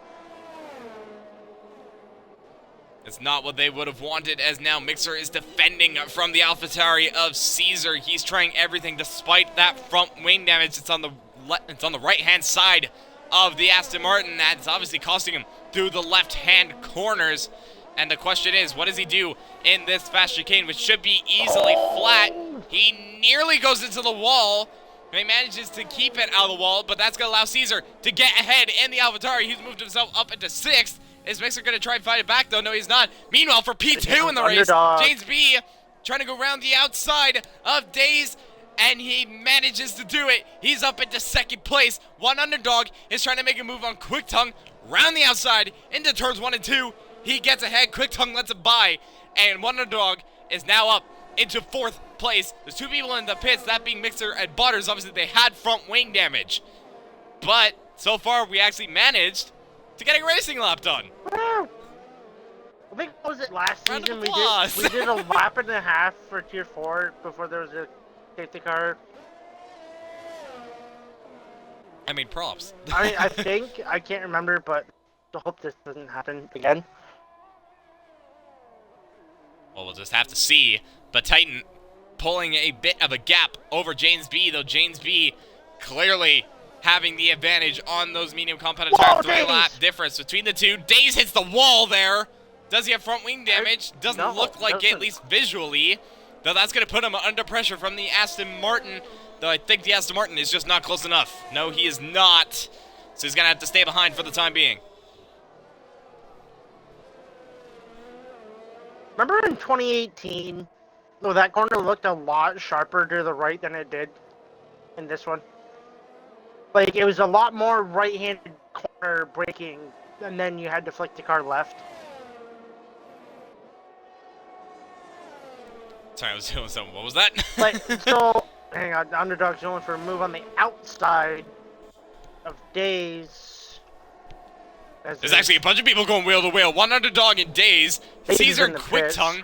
It's not what they would have wanted, as now Mixer is defending from the AlphaTauri of Caesar. He's trying everything despite that front wing damage. It's on the right-hand side of the Aston Martin. That's obviously costing him through the left-hand corners. And the question is, what does he do in this fast chicane, which should be easily flat? He nearly goes into the wall. He manages to keep it out of the wall, but that's going to allow Caesar to get ahead in the AlphaTauri. He's moved himself up into 6th. Is Mixer going to try and fight it back, though? No, he's not. Meanwhile, for P2 in the race, James B trying to go around the outside of Days, and he manages to do it. He's up into 2nd place. One Underdog is trying to make a move on Quick Tongue, round the outside into turns 1 and 2. He gets ahead. Quick Tongue lets him by. And One Underdog is now up into 4th place. There's 2 people in the pits, that being Mixer and Butters. Obviously, they had front wing damage. But so far, we actually managed to get a racing lap done. Woo! I think, what was it, last Round of season applause. we did a lap and a half for Tier 4 before there was a safety car. I mean, props. I think, I can't remember, but I hope this doesn't happen again. Well, we'll just have to see. But Titan pulling a bit of a gap over James B, though James B clearly having the advantage on those medium compounded tires. 3-lap difference between the two. Days hits the wall there. Does he have front wing damage? Doesn't look like it, at least visually. Though that's going to put him under pressure from the Aston Martin. Though I think the Aston Martin is just not close enough. No, he is not. So he's going to have to stay behind for the time being. Remember in 2018, though that corner looked a lot sharper to the right than it did in this one? Like, it was a lot more right-handed corner braking, and then you had to flick the car left. Sorry, I was doing something. What was that? Like, so, hang on, the Underdog's going for a move on the outside of Days. There's actually a bunch of people going wheel to wheel. One Underdog in Days. Caesar and Quick Tongue.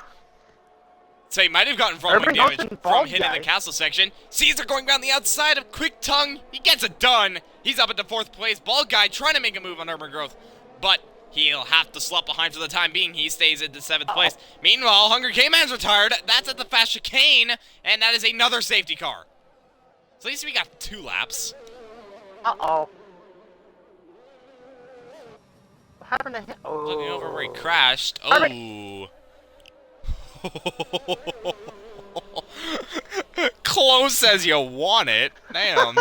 So he might have gotten front wing damage from hitting the castle section. Caesar going around the outside of Quick Tongue. He gets it done. He's up into 4th place. Bald Guy trying to make a move on Urban Growth. But he'll have to slip behind for the time being. He stays into 7th place. Meanwhile, Hunger K-Man's retired. That's at the fast chicane. And that is another safety car. So at least we got 2 laps. Uh-oh. What happened to him? Oh. Looking over where he crashed. Oh. Close as you want it. Damn.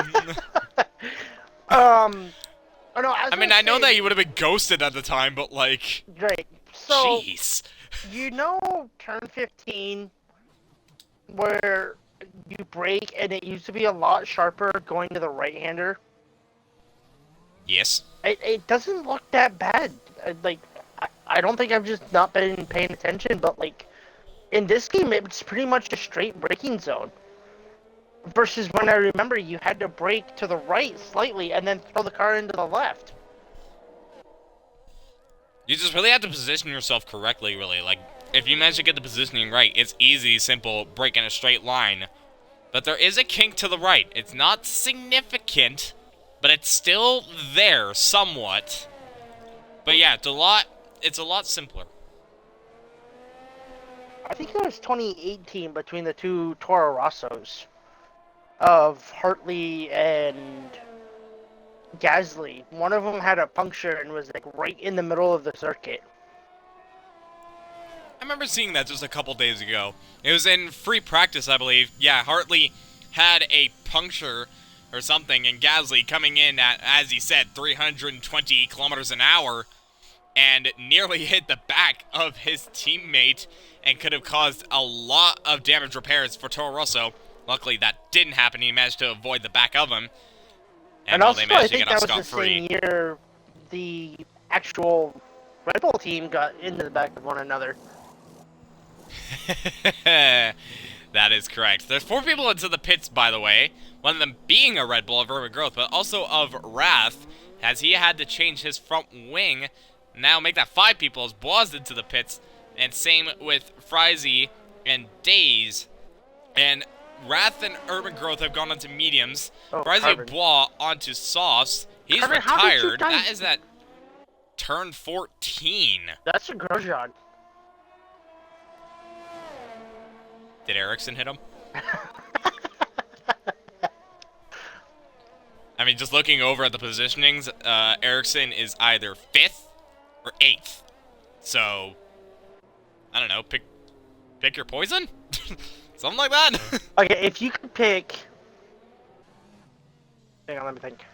Oh no, I mean, I know that he would have been ghosted at the time, but like... Right. So, jeez. You know turn 15, where you brake and it used to be a lot sharper going to the right-hander? Yes. It doesn't look that bad. Like, I don't think I've just not been paying attention, but like, in this game, it's pretty much a straight braking zone. Versus when I remember you had to brake to the right slightly and then throw the car into the left. You just really have to position yourself correctly, really. Like, if you manage to get the positioning right, it's easy, simple, brake in a straight line. But there is a kink to the right. It's not significant, but it's still there, somewhat. But yeah, it's a lot simpler. I think it was 2018 between the two Toro Rossos of Hartley and Gasly. One of them had a puncture and was like right in the middle of the circuit. I remember seeing that just a couple days ago. It was in free practice, I believe. Yeah, Hartley had a puncture or something, and Gasly coming in at, as he said, 320 kilometers an hour, and nearly hit the back of his teammate and could have caused a lot of damage repairs for Toro Rosso. Luckily, that didn't happen. He managed to avoid the back of him. And also, I think that was the same year the actual Red Bull team got into the back of one another. That is correct. There's 4 people into the pits, by the way. One of them being a Red Bull of Urban Growth, but also of Wrath, as he had to change his front wing. Now make that 5 people as Bois into the pits. And same with Frizy and Days. And Wrath and Urban Growth have gone onto mediums. Frizy and Bois onto softs. He's retired. That is at turn 14. That's a Grosjean. Did Ericsson hit him? I mean, just looking over at the positionings, Ericsson is either 5th or 8th. So, I don't know, pick your poison? Something like that? Okay, if you could pick... Hang on, let me think.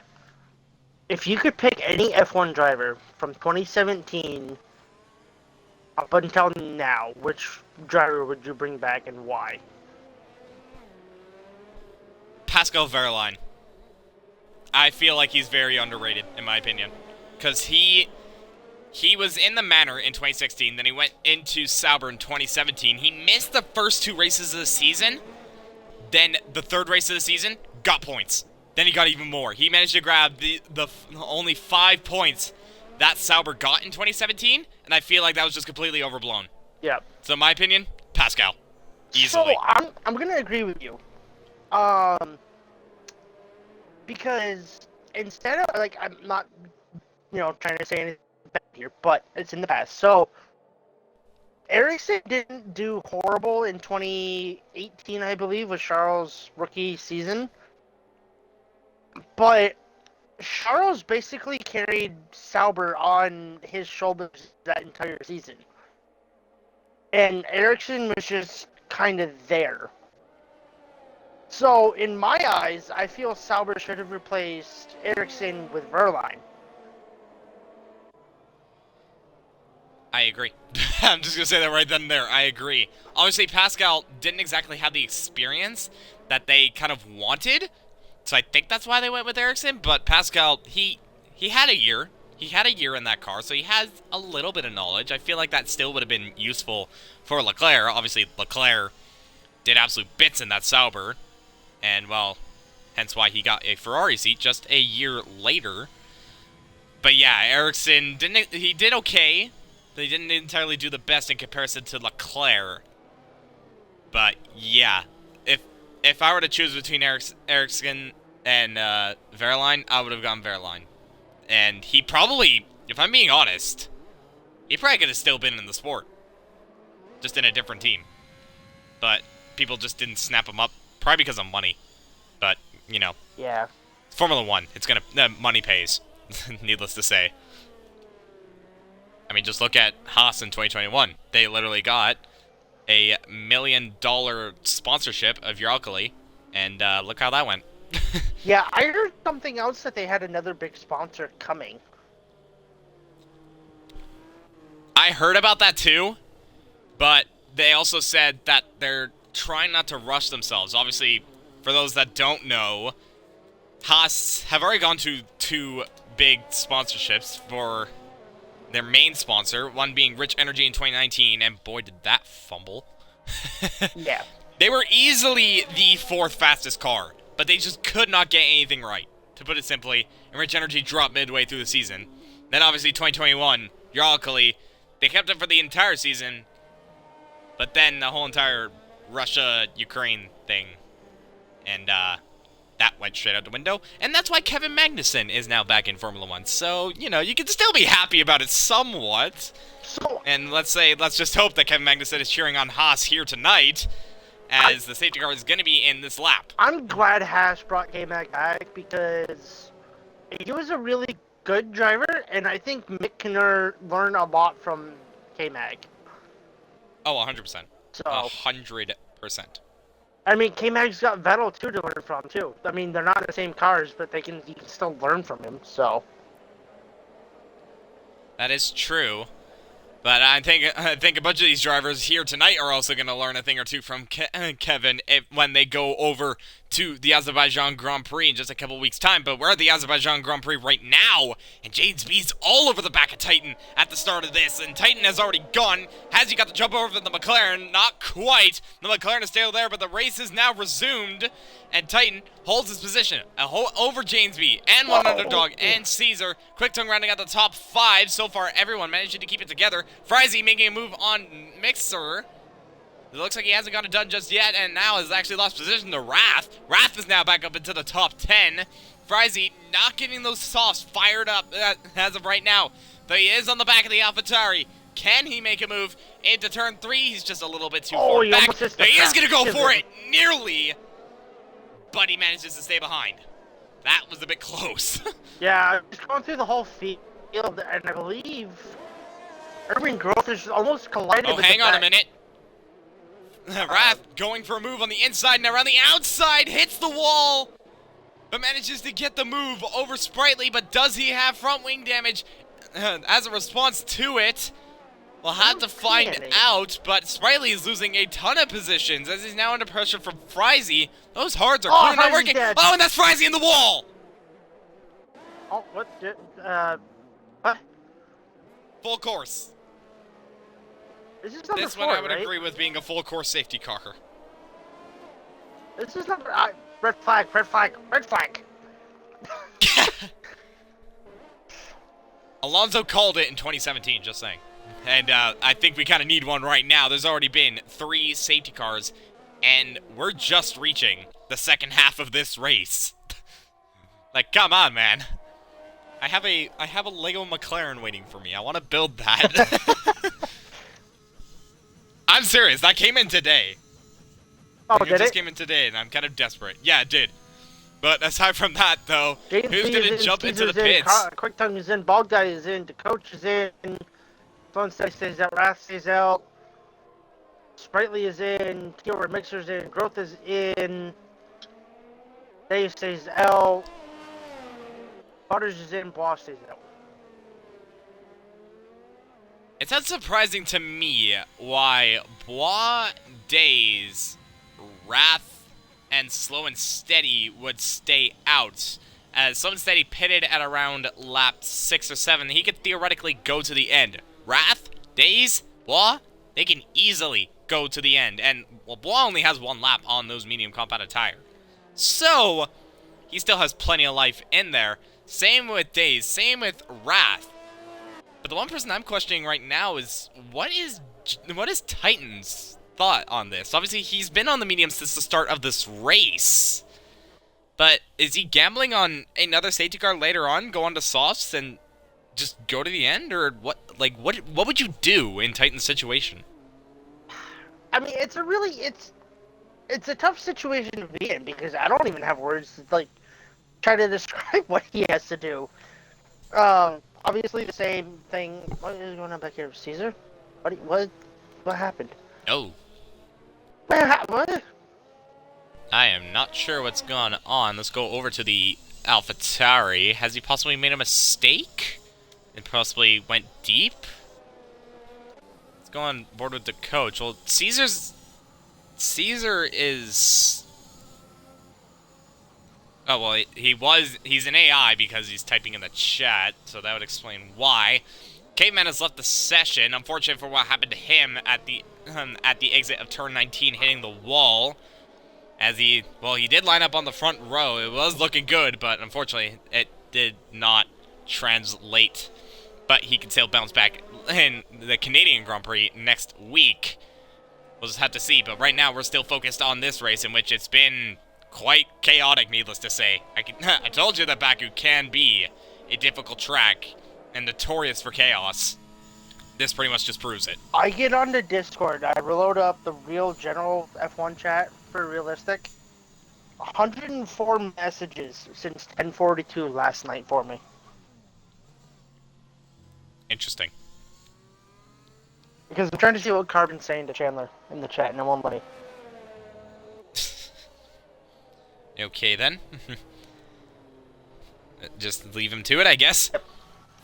If you could pick any F1 driver from 2017 up until now, which driver would you bring back and why? Pascal Wehrlein. I feel like he's very underrated, in my opinion. Because he He was in the Manor in 2016, then he went into Sauber in 2017. He missed the first 2 races of the season. Then the 3rd race of the season, got points. Then he got even more. He managed to grab the only 5 points that Sauber got in 2017, and I feel like that was just completely overblown. Yeah. So in my opinion, Pascal. Easily. So I'm gonna agree with you. Because instead of, like, I'm not, trying to say anything bad here, but it's in the past. So Ericsson didn't do horrible in 2018, I believe, was Charles' rookie season. But Charles basically carried Sauber on his shoulders that entire season. And Ericsson was just kind of there. So, in my eyes, I feel Sauber should have replaced Ericsson with Verline. I agree. I'm just going to say that right then and there. I agree. Obviously, Pascal didn't exactly have the experience that they kind of wanted. So I think that's why they went with Ericsson. But Pascal, he had a year. He had a year in that car, so he has a little bit of knowledge. I feel like that still would have been useful for Leclerc. Obviously, Leclerc did absolute bits in that Sauber. And, well, hence why he got a Ferrari seat just a year later. But yeah, Ericsson, he did okay. But he didn't entirely do the best in comparison to Leclerc. But yeah, if I were to choose between Ericsson and Verline, I would have gone Verline. And he probably, if I'm being honest, he probably could have still been in the sport. Just in a different team. But people just didn't snap him up. Probably because of money. But, Yeah. Formula 1. It's gonna... money pays. Needless to say. I mean, just look at Haas in 2021. They literally got a $1 million sponsorship of Uralkali. And look how that went. Yeah, I heard something else that they had another big sponsor coming. I heard about that too. But they also said that they're trying not to rush themselves. Obviously, for those that don't know, Haas have already gone to 2 big sponsorships for their main sponsor, one being Rich Energy in 2019, and boy did that fumble. Yeah. They were easily the 4th fastest car, but they just could not get anything right, to put it simply, and Rich Energy dropped midway through the season. Then obviously 2021, Uralkali, they kept it for the entire season, but then the whole entire Russia-Ukraine thing, and that went straight out the window, and that's why Kevin Magnussen is now back in Formula 1, so, you can still be happy about it somewhat, and let's just hope that Kevin Magnussen is cheering on Haas here tonight, as the safety car is going to be in this lap. I'm glad Haas brought K-Mag back, because he was a really good driver, and I think Mick can learn a lot from K-Mag. Oh, 100%. So 100%. I mean, K-Mag's got Vettel too to learn from too. I mean, they're not in the same cars, but you can still learn from him. So that is true. But I think a bunch of these drivers here tonight are also going to learn a thing or two from Kevin when they go over to the Azerbaijan Grand Prix in just a couple weeks' time. But we're at the Azerbaijan Grand Prix right now, and James B's all over the back of Titan at the start of this. And Titan has already gone. Has he got the jump over the McLaren? Not quite. The McLaren is still there, but the race is now resumed. And Titan holds his position over James B and one underdog and Caesar. Quick Tongue rounding out the top 5. So far, everyone managing to keep it together. Frizy making a move on Mixer. It looks like he hasn't got it done just yet, and now has actually lost position to Wrath. Wrath is now back up into the top 10. Frizy not getting those softs fired up as of right now, but he is on the back of the AlphaTauri. Can he make a move into turn 3? He's just a little bit too far back. He is going to go for it, nearly, but he manages to stay behind. That was a bit close. yeah, just going through the whole field, and I believe Urban Growth is almost collided with hang on a minute. Wrath going for a move on the inside and around the outside, hits the wall, but manages to get the move over Sprightly, but does he have front wing damage as a response to it? We'll have to find out, but Sprightly is losing a ton of positions as he's now under pressure from Frizy. Those hards are clearly not working. Dead. Oh, and that's Frizy in the wall! Oh, what? Full course. This is number This 4, one I would right? agree with being a full course safety car. This is number... red flag, red flag, red flag. Alonso called it in 2017, just saying. And I think we kind of need one right now. There's already been 3 safety cars, and we're just reaching the second half of this race. Like, come on, man. I have a Lego McLaren waiting for me. I want to build that. I'm serious. That came in today. Oh, Like, did just it? came in today, and I'm kind of desperate. Yeah, it did. But aside from that, though, James who's B going to is in, jump into the Caesar's in, pits? Quick Tongue is in, Bald Guy is in, the coach is in, Phone stays out, Wrath stays out, Sprightly is in, Keyword Mixer's in, Growth is in, Dave stays out, Butters is in, Boss stays out. It's unsurprising to me why Bois, Days, Wrath, and Slow and Steady would stay out. As Slow and Steady pitted at around lap 6 or 7, he could theoretically go to the end. Wrath, Days, Bois, they can easily go to the end. And, well, Bois only has 1 lap on those medium compounded tire. So, he still has plenty of life in there. Same with Days, same with Wrath. But the one person I'm questioning right now is, what is Titan's thought on this? Obviously, he's been on the medium since the start of this race. But is he gambling on another safety car later on, go on to softs, and just go to the end? Or what? Like, what would you do in Titan's situation? I mean, it's a tough situation to be in, because I don't even have words to, like, try to describe what he has to do. Obviously the same thing. What is going on back here, Caesar? What happened? Oh. What? I am not sure what's going on. Let's go over to the AlphaTauri. Has he possibly made a mistake? And possibly went deep? Let's go on board with the coach. Well, Caesar is... Oh, well, he's an AI because he's typing in the chat, so that would explain why. Caveman has left the session, unfortunate for what happened to him at the exit of turn 19, hitting the wall. As he did line up on the front row. It was looking good, but unfortunately, it did not translate. But he can still bounce back in the Canadian Grand Prix next week. We'll just have to see, but right now we're still focused on this race, in which it's been quite chaotic, needless to say. I told you that Baku can be a difficult track and notorious for chaos. This pretty much just proves it. I get on the Discord. I reload up the real general F1 chat for realistic. 104 messages since 10:42 last night for me. Interesting. Because I'm trying to see what Carbon's saying to Chandler in the chat, and it won't let me. Okay, then. Just leave him to it, I guess. Yep.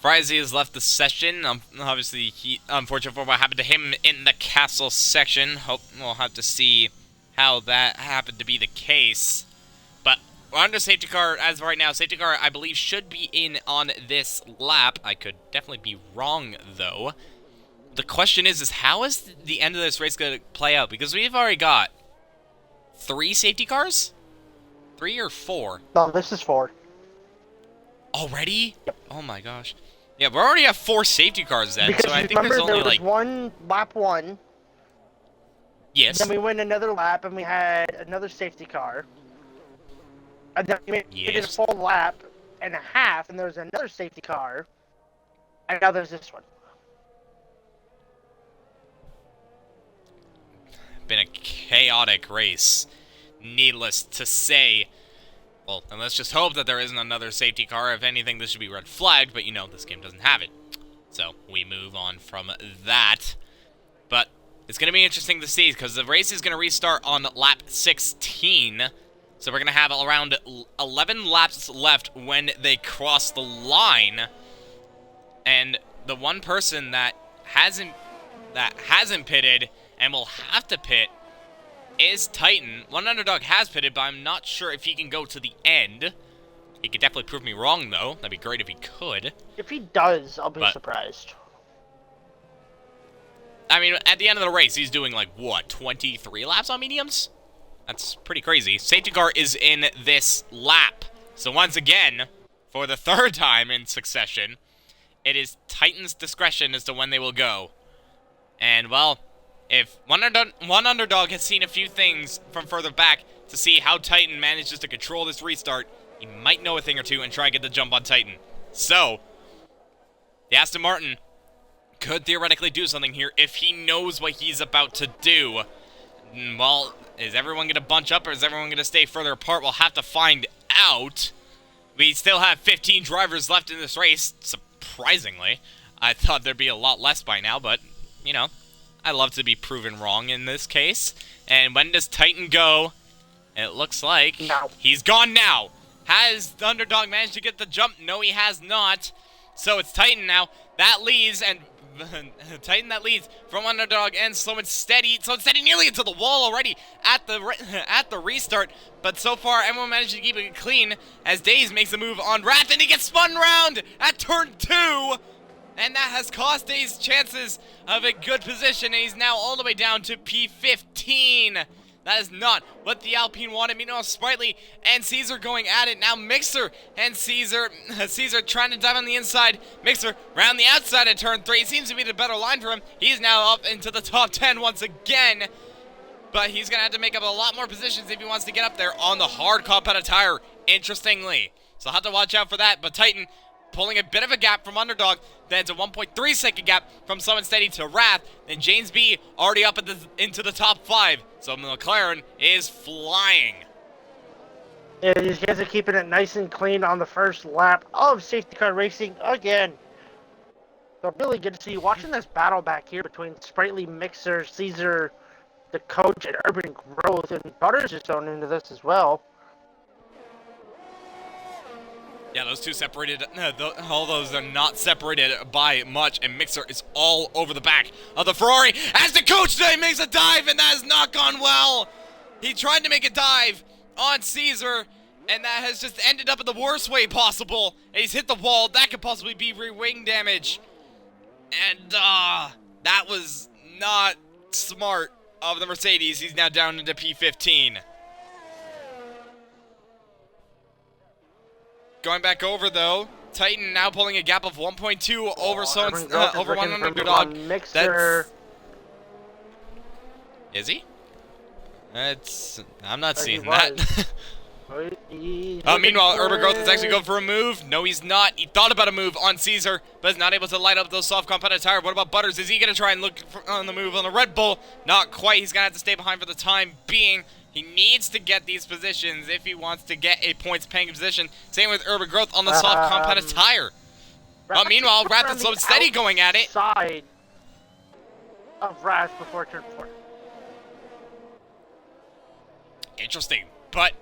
Frizy has left the session. Obviously, unfortunate for what happened to him in the castle section. We'll have to see how that happened to be the case. But we're under safety car as of right now. Safety car, I believe, should be in on this lap. I could definitely be wrong, though. The question is how is the end of this race going to play out? Because we've already got 3 safety cars? 3 or 4? No, this is 4. Already? Yep. Oh my gosh. Yeah, we already have 4 safety cars then, Because so I think remember, there's only there was like... one lap 1. Yes. Then we went another lap and we had another safety car. And then we did a full lap and a half, and there was another safety car. And now there's this one. Been a chaotic race, needless to say. Well, and let's just hope that there isn't another safety car. If anything, this should be red flagged, but you know, this game doesn't have it. So, we move on from that. But it's going to be interesting to see, because the race is going to restart on lap 16. So we're going to have around 11 laps left when they cross the line. And the one person that hasn't pitted and will have to pit is Titan. One underdog has pitted, but I'm not sure if he can go to the end. He could definitely prove me wrong, though. That'd be great if he could. If he does, I'll be surprised. I mean, at the end of the race, he's doing like, what, 23 laps on mediums? That's pretty crazy. Safety car is in this lap. So once again, for the third time in succession, it is Titan's discretion as to when they will go. And, well, if one underdog has seen a few things from further back to see how Titan manages to control this restart, he might know a thing or two and try and get the jump on Titan. So, the Aston Martin could theoretically do something here if he knows what he's about to do. Well, is everyone going to bunch up or is everyone going to stay further apart? We'll have to find out. We still have 15 drivers left in this race, surprisingly. I thought there'd be a lot less by now, but, you know, I love to be proven wrong in this case. And when does Titan go? It looks like he's gone now. Has the underdog managed to get the jump? No, he has not. So it's Titan now. That leads, and Titan that leads from underdog and slow and steady. Slow and steady nearly into the wall already at the restart. But so far, everyone managed to keep it clean as Daze makes a move on Wrath, and he gets spun round at turn 2. And that has cost Daze chances of a good position, and he's now all the way down to P15. That is not what the Alpine wanted. Meanwhile, Sprightly and Caesar going at it. Now Mixer and Caesar trying to dive on the inside. Mixer round the outside at turn 3. It seems to be the better line for him. He's now up into the top 10 once again. But he's going to have to make up a lot more positions if he wants to get up there on the hard compounded tire, interestingly. So I'll have to watch out for that. But Titan pulling a bit of a gap from underdog. Then it's a 1.3 second gap from Slow and Steady to Wrath. Then James B already up into the top 5. So McLaren is flying. Yeah, these guys are keeping it nice and clean on the first lap of safety car racing again. So really good to see watching this battle back here between Sprightly, Mixer, Caesar, the coach, and Urban Growth, and Butters is thrown into this as well. Yeah, those two separated, all those are not separated by much, and Mixer is all over the back of the Ferrari as the coach today makes a dive, and that has not gone well. He tried to make a dive on Caesar, and that has just ended up in the worst way possible. And he's hit the wall. That could possibly be wing damage. And, that was not smart of the Mercedes. He's now down into P15. Going back over, though, Titan now pulling a gap of 1.2 over one underdog. Mixer. Is he? I'm not seeing that. Meanwhile, Urban Growth is actually going for a move. No, he's not. He thought about a move on Caesar, but is not able to light up those soft compounded tire. What about Butters? Is he going to try and look on the move on the Red Bull? Not quite. He's going to have to stay behind for the time being. He needs to get these positions if he wants to get a points-paying position. Same with Urban Growth on the soft compounded tire. Meanwhile, Wrath and Slow and Steady going at it. Side of Wrath before turn 4. Interesting, but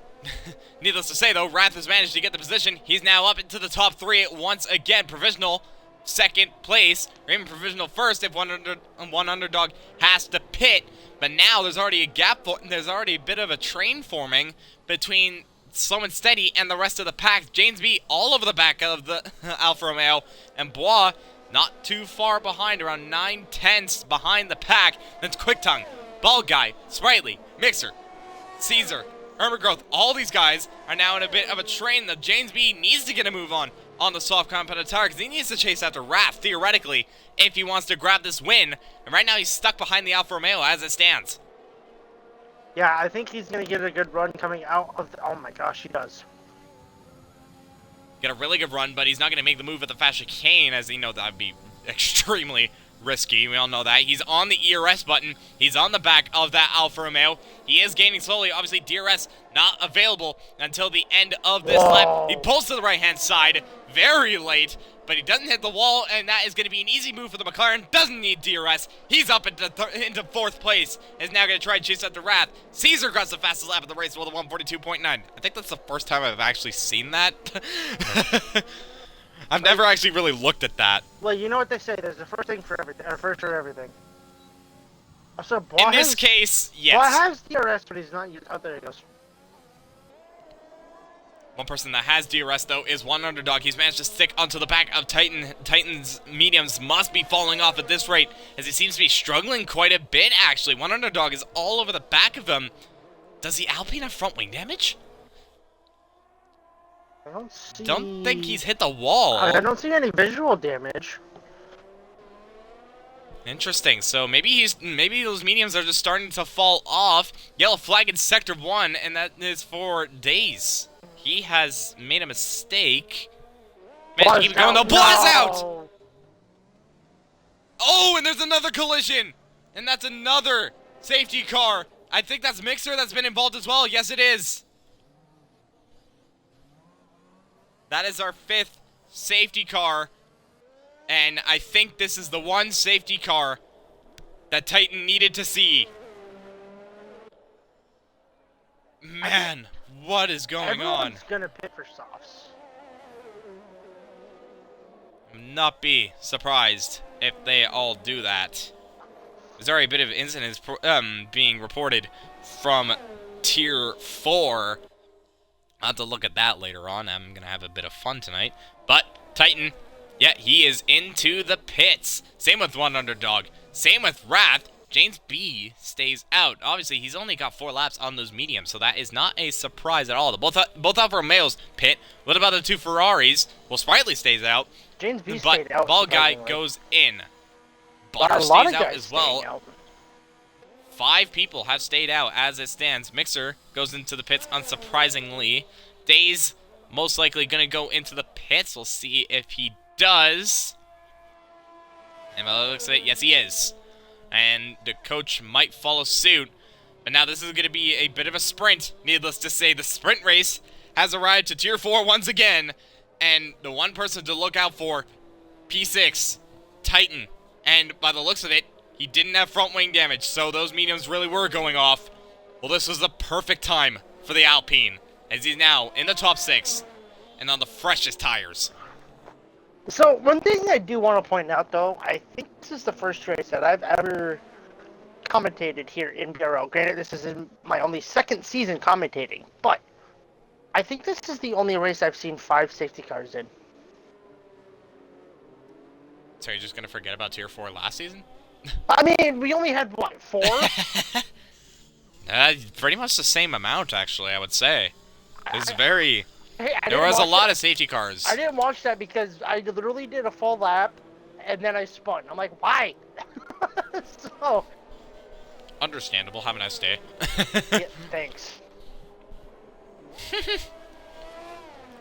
needless to say, though, Wrath has managed to get the position. He's now up into the top 3 once again. Provisional second place, or even provisional first if one underdog has to pit. But now there's already a gap, there's already a bit of a train forming between Slow and Steady and the rest of the pack. James B all over the back of the Alfa Romeo, and Bois not too far behind, around 9/10 behind the pack. That's Quick Tongue, Bald Guy, Sprightly, Mixer, Caesar, Urban Growth. All these guys are now in a bit of a train that James B needs to get a move on the soft compounded tire, because he needs to chase after Wrath, theoretically, if he wants to grab this win. And right now he's stuck behind the Alfa Romeo as it stands. Yeah, I think he's going to get a good run coming out of the... Oh my gosh, he does. Get a really good run, but he's not going to make the move at the fast chicane, as you know that would be extremely risky. We all know that. He's on the ERS button. He's on the back of that Alfa Romeo. He is gaining slowly. Obviously, DRS not available until the end of this lap. He pulls to the right-hand side very late, but he doesn't hit the wall, and that is going to be an easy move for the McLaren. Doesn't need DRS. He's up into 4th place. Is now going to try and chase after Wrath. Caesar got the fastest lap of the race with a 142.9. I think that's the first time I've actually seen that. I've never actually really looked at that. Well, you know what they say. There's a first thing for everything, or first for everything. So in this case, yes. Bois has DRS, but he's not used. Oh, there he goes. One person that has DRS, though, is One Underdog. He's managed to stick onto the back of Titan. Titan's mediums must be falling off at this rate, as he seems to be struggling quite a bit, actually. One Underdog is all over the back of him. Does the Alpine have front wing damage? I don't see... Don't think he's hit the wall. I don't see any visual damage. Interesting. So maybe those mediums are just starting to fall off. Yellow flag in Sector 1, and that is for Days. He has made a mistake. Man, keep it going though. Blast out! Oh, and there's another collision! And that's another safety car. I think that's Mixer that's been involved as well. Yes, it is. That is our 5th safety car. And I think this is the one safety car that Titan needed to see. Man, what is going on? Everyone's gonna pit for softs. Not be surprised if they all do that. There's already a bit of incidents being reported from Tier 4. I'll have to look at that later on. I'm going to have a bit of fun tonight. But Titan, yeah, he is into the pits. Same with One Underdog. Same with Wrath. James B stays out. Obviously, he's only got 4 laps on those mediums, so that is not a surprise at all. Both Alfa Romeos pit. What about the 2 Ferraris? Well, Sprightly stays out. James B stayed out. Ball Guy goes in. Butter stays out as well. 5 people have stayed out as it stands. Mixer goes into the pits, unsurprisingly. Days most likely going to go into the pits. We'll see if he does. And by the looks of it, yes, he is. And the coach might follow suit. But now this is going to be a bit of a sprint. Needless to say, the sprint race has arrived to Tier 4 once again. And the one person to look out for, P6, Titan. And by the looks of it, he didn't have front wing damage, so those mediums really were going off. Well, this was the perfect time for the Alpine, as he's now in the top 6 and on the freshest tires. So, one thing I do want to point out, though, I think this is the first race that I've ever commentated here in BRL. Granted, this is my only 2nd season commentating, but I think this is the only race I've seen 5 safety cars in. So you're just going to forget about Tier 4 last season? I mean, we only had, what, 4? Pretty much the same amount, actually, I would say. It was very... Hey, there was a lot of safety cars. I didn't watch that because I literally did a full lap, and then I spun. I'm like, why? So... Understandable. Have a nice day. Yeah, thanks.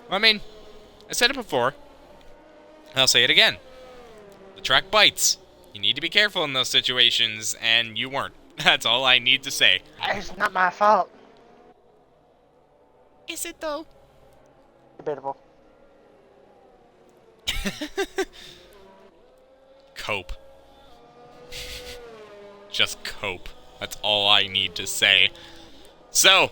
I mean, I said it before, and I'll say it again. The track bites. You need to be careful in those situations, and you weren't. That's all I need to say. It's not my fault. Is it, though? Debatable. Cope. Just cope. That's all I need to say. So,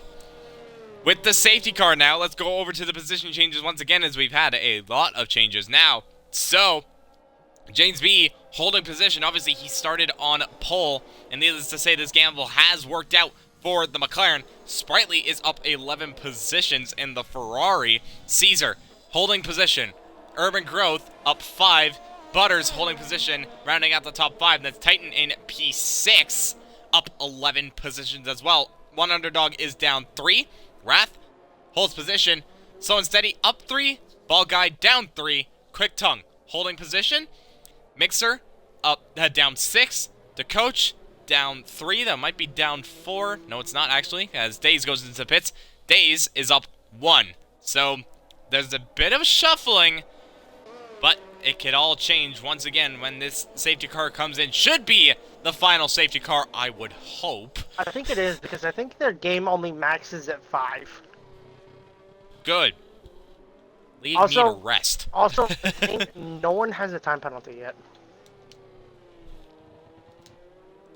with the safety car now, let's go over to the position changes once again, as we've had a lot of changes now. So, James B holding position. Obviously, he started on pole, and needless to say, this gamble has worked out for the McLaren. Sprightly is up 11 positions in the Ferrari. Caesar holding position. Urban Growth up 5. Butters holding position, rounding out the top 5. That's Titan in P6, up 11 positions as well. One Underdog is down 3. Wrath holds position. Slow and Steady up 3. Ball Guy down 3. Quick Tongue holding position. Mixer up down 6. The coach down 3. That might be down 4. No, it's not actually, as Days goes into the pits. Days is up 1. So there's a bit of shuffling, but it could all change once again when this safety car comes in. Should be the final safety car, I would hope. I think it is, because I think their game only maxes at 5. Good. Leave me to rest. Also, I think no one has a time penalty yet.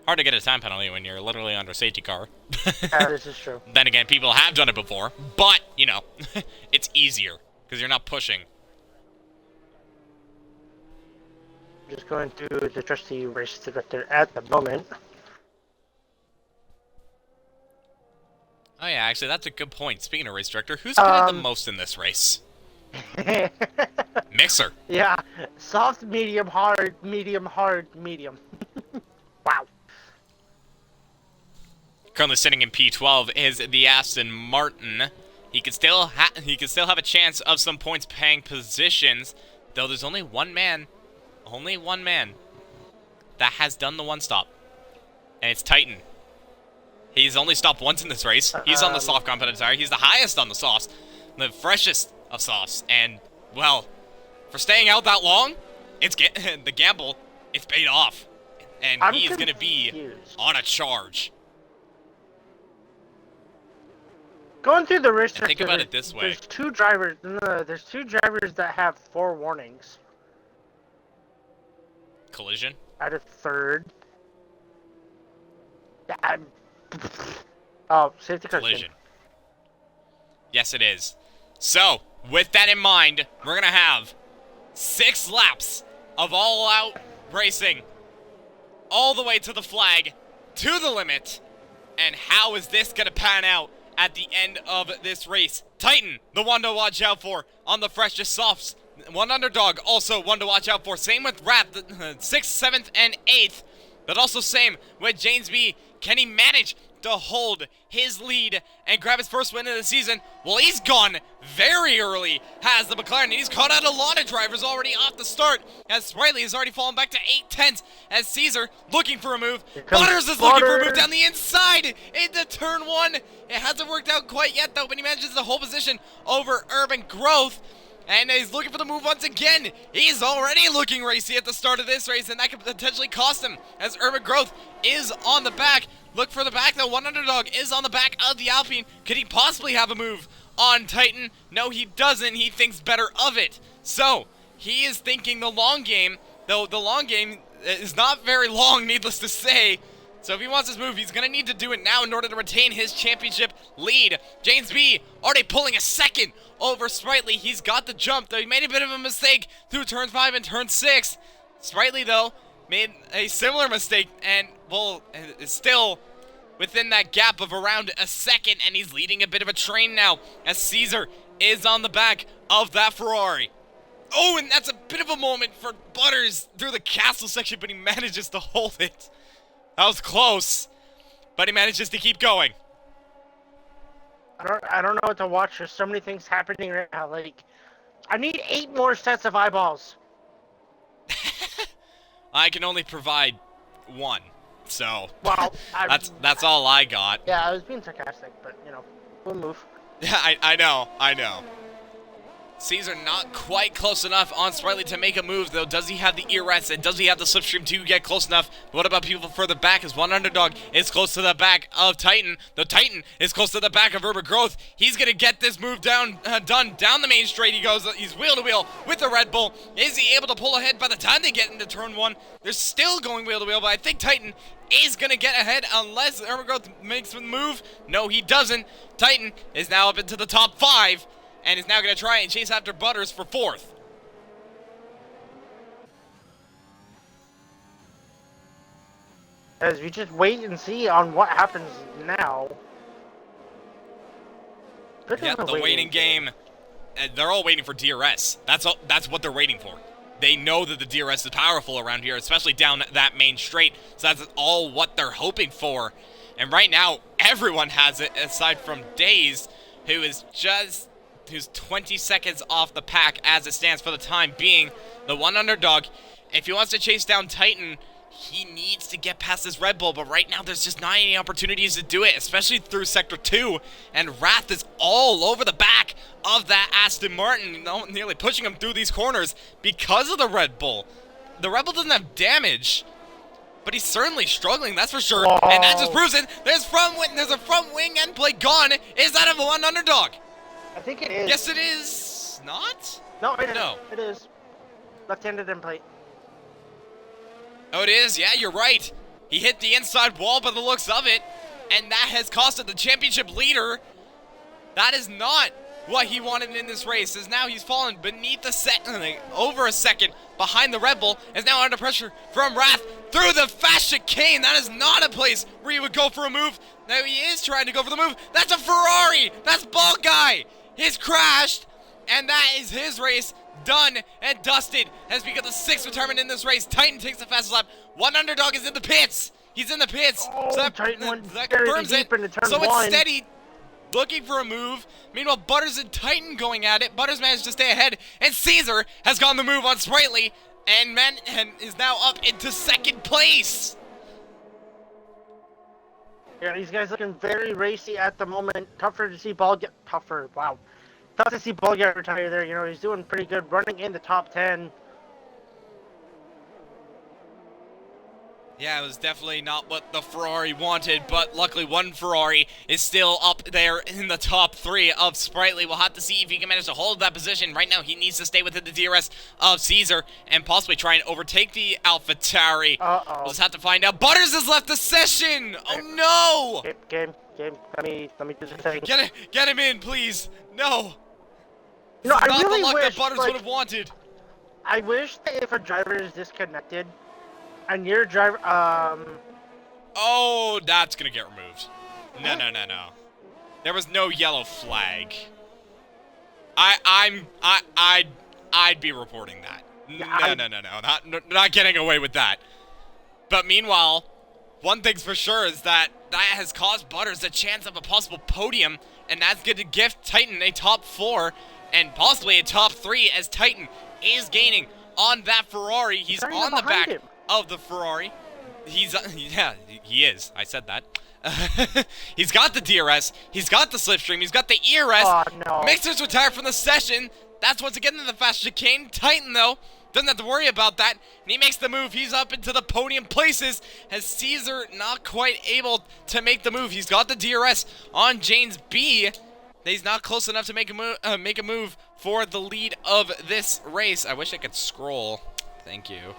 Hard to get a time penalty when you're literally under safety car. This is true. Then again, people have done it before, but, you know, it's easier, because you're not pushing. Just going through the trusty race director at the moment. Oh yeah, actually, that's a good point. Speaking of race director, who's good at the most in this race? Mixer. Yeah, soft, medium, hard, medium. Wow. Currently sitting in P12 is the Aston Martin. He could still have a chance of some points paying positions, though there's only one man that has done the one stop, and it's Titan. He's only stopped once in this race. He's on the soft compounded tire. He's the highest on the softs, the freshest of softs, and well, for staying out that long, the gamble. It's paid off, and he's gonna be on a charge. Going through the race, think about it this way: there's two drivers. There's two drivers that have 4 warnings. Collision. Out of third. Yeah. Oh, safety car. Collision. Yes, it is. So, with that in mind, we're gonna have 6 laps of all-out racing, all the way to the flag, to the limit. And how is this gonna pan out at the end of this race? Titan, the one to watch out for on the freshest softs. One underdog, also one to watch out for. Same with Wrath, 6th, 7th, and 8th. But also same with James B. Can he manage to hold his lead and grab his first win of the season? Well, he's gone very early, has the McLaren, and he's caught out a lot of drivers already off the start, as Sprightly has already fallen back to 8/10, as Caesar looking for a move. Butters is looking for a move down the inside into turn 1. It hasn't worked out quite yet, though, but he manages to hold position over Urban Growth. And he's looking for the move once again. He's already looking racy at the start of this race, and that could potentially cost him, as Urban Growth is on the back. Look for the back, though. One underdog is on the back of the Alpine. Could he possibly have a move on Titan? No, he doesn't. He thinks better of it. So, he is thinking the long game, though the long game is not very long, needless to say. So if he wants this move, he's going to need to do it now in order to retain his championship lead. James B. already pulling a second over Sprightly. He's got the jump, though he made a bit of a mistake through turn 5 and turn 6. Sprightly, though, made a similar mistake and, well, is still within that gap of around a second, and he's leading a bit of a train now as Caesar is on the back of that Ferrari. Oh, and that's a bit of a moment for Butters through the castle section, but he manages to hold it. That was close, but he manages to keep going. I don't know what to watch. There's so many things happening right now. Like, I need 8 more sets of eyeballs. I can only provide 1, so well, that's all I got. Yeah, I was being sarcastic, but you know, we'll move. Yeah, I know. Caesar not quite close enough on Sprightly to make a move, though. Does he have the ERS, and does he have the slipstream to get close enough? What about people further back, as one underdog is close to the back of Titan? The Titan is close to the back of Urban Growth. He's going to get this move done down the main straight. He goes, he's wheel to wheel with the Red Bull. Is he able to pull ahead by the time they get into turn 1? They're still going wheel to wheel, but I think Titan is going to get ahead unless Urban Growth makes the move. No, he doesn't. Titan is now up into the top 5. And is now going to try and chase after Butters for 4th. As we just wait and see on what happens now. Yeah, the waiting game. They're all waiting for DRS. That's what they're waiting for. They know that the DRS is powerful around here, especially down that main straight. So that's all what they're hoping for. And right now, everyone has it, aside from Daze, who's 20 seconds off the pack as it stands for the time being. The one underdog, if he wants to chase down Titan, he needs to get past this Red Bull, but right now there's just not any opportunities to do it, especially through Sector 2, and Wrath is all over the back of that Aston Martin, nearly pushing him through these corners because of the Red Bull. The Red Bull doesn't have damage, but he's certainly struggling, that's for sure, and that just proves it. There's a front wing end plate gone. Is that a one underdog? I think it is. Yes, it is. Not? No, it is. Left-handed end plate. Oh, it is? Yeah, you're right. He hit the inside wall by the looks of it, and that has costed the championship leader. That is not what he wanted in this race, as now he's fallen beneath over a second behind the Red Bull, is now under pressure from Wrath through the fast chicane. That is not a place where he would go for a move. Now he is trying to go for the move. That's a Ferrari. That's Ball Guy. He's crashed, and that is his race done and dusted. Has become the 6th retirement in this race. Titan takes the fastest lap. One underdog is in the pits. He's in the pits. Oh, So that confirms it. So it's steady, looking for a move. Meanwhile, Butters and Titan going at it. Butters managed to stay ahead, and Caesar has gone the move on Sprightly, and is now up into 2nd place. Yeah, these guys looking very racy at the moment. Tougher to see Ball get tougher. Wow, tough to see Ball get retire there. You know, he's doing pretty good, running in the top 10. Yeah, it was definitely not what the Ferrari wanted, but luckily one Ferrari is still up there in the top 3 of Sprightly. We'll have to see if he can manage to hold that position. Right now, he needs to stay within the DRS of Caesar and possibly try and overtake the AlphaTauri. Uh-oh. We'll just have to find out. Butters has left the session! Oh, no! Game. Let me do the thing. Get him in, please. No. You know, I Not really the luck wish, that Butters would have wanted. I wish that if a driver is disconnected, and your driver, Oh, that's gonna get removed. No. There was no yellow flag. I'd be reporting that. No. Not getting away with that. But meanwhile, one thing's for sure is that has caused Butters a chance of a possible podium, and that's going to give Titan a top 4 and possibly a top 3 as Titan is gaining on that Ferrari. He's on the back of the Ferrari. Yeah, he is. I said that. He's got the DRS. He's got the slipstream. He's got the ERS. Oh, no. Mixer's retired from the session. That's once again in the fast chicane. Titan, though, doesn't have to worry about that. And he makes the move. He's up into the podium places. As Caesar not quite able to make the move. He's got the DRS on James B. He's not close enough to make a move for the lead of this race. I wish I could scroll. Thank you.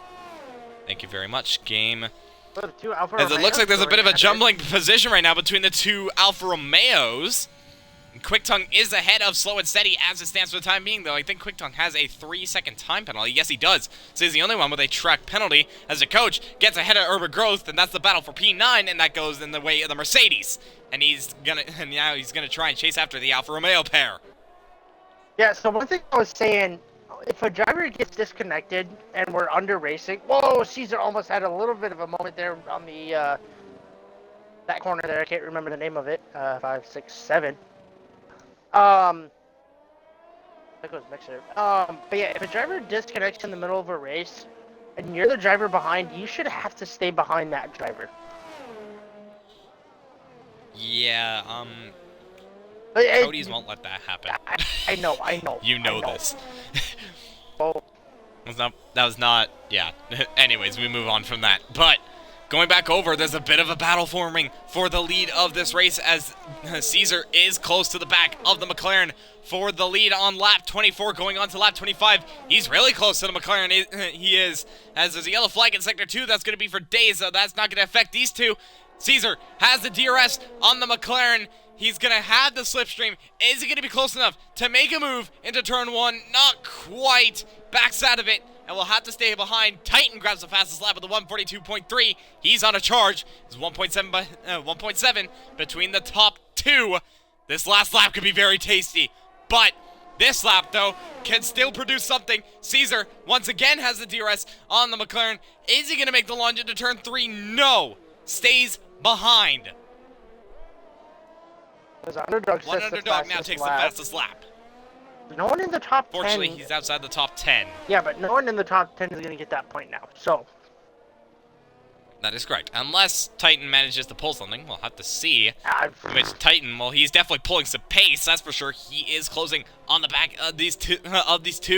Thank you very much, game. As it looks like there's a bit of a jumbling position right now between the 2 Alfa Romeos. And Quick Tongue is ahead of Slow and Steady as it stands for the time being, though. I think Quick Tongue has a 3-second time penalty. Yes, he does. So he's the only one with a track penalty as the coach gets ahead of Urban Growth, and that's the battle for P9, and that goes in the way of the Mercedes. And now he's gonna try and chase after the Alfa Romeo pair. Yeah, so one thing I was saying, if a driver gets disconnected and we're under racing, whoa, Caesar almost had a little bit of a moment there on the that corner there. I can't remember the name of it. 5, 6, 7. That goes Mixer. But yeah, if a driver disconnects in the middle of a race and you're the driver behind, you should have to stay behind that driver. Yeah, Cody's won't let that happen. I know. You know this. Oh. That was not, yeah. Anyways, we move on from that. But, going back over, there's a bit of a battle forming for the lead of this race as Caesar is close to the back of the McLaren for the lead on lap 24 going on to lap 25. He's really close to the McLaren, he is. As there's a yellow flag in sector 2, that's going to be for days, so that's not going to affect these two. Caesar has the DRS on the McLaren. He's going to have the slipstream. Is he going to be close enough to make a move into turn 1? Not quite. Backs out of it, and will have to stay behind. Titan grabs the fastest lap with the 142.3. He's on a charge. It's 1.7 between the top 2. This last lap could be very tasty, but this lap, though, can still produce something. Caesar, once again, has the DRS on the McLaren. Is he going to make the lunge into turn 3? No. Stays behind. One underdog now takes the fastest lap. No one in the top 10. Fortunately, he's outside the top 10. Yeah, but no one in the top 10 is going to get that point now. So. That is correct. Unless Titan manages to pull something, we'll have to see. Which Titan, well, he's definitely pulling some pace, that's for sure. He is closing on the back of these two.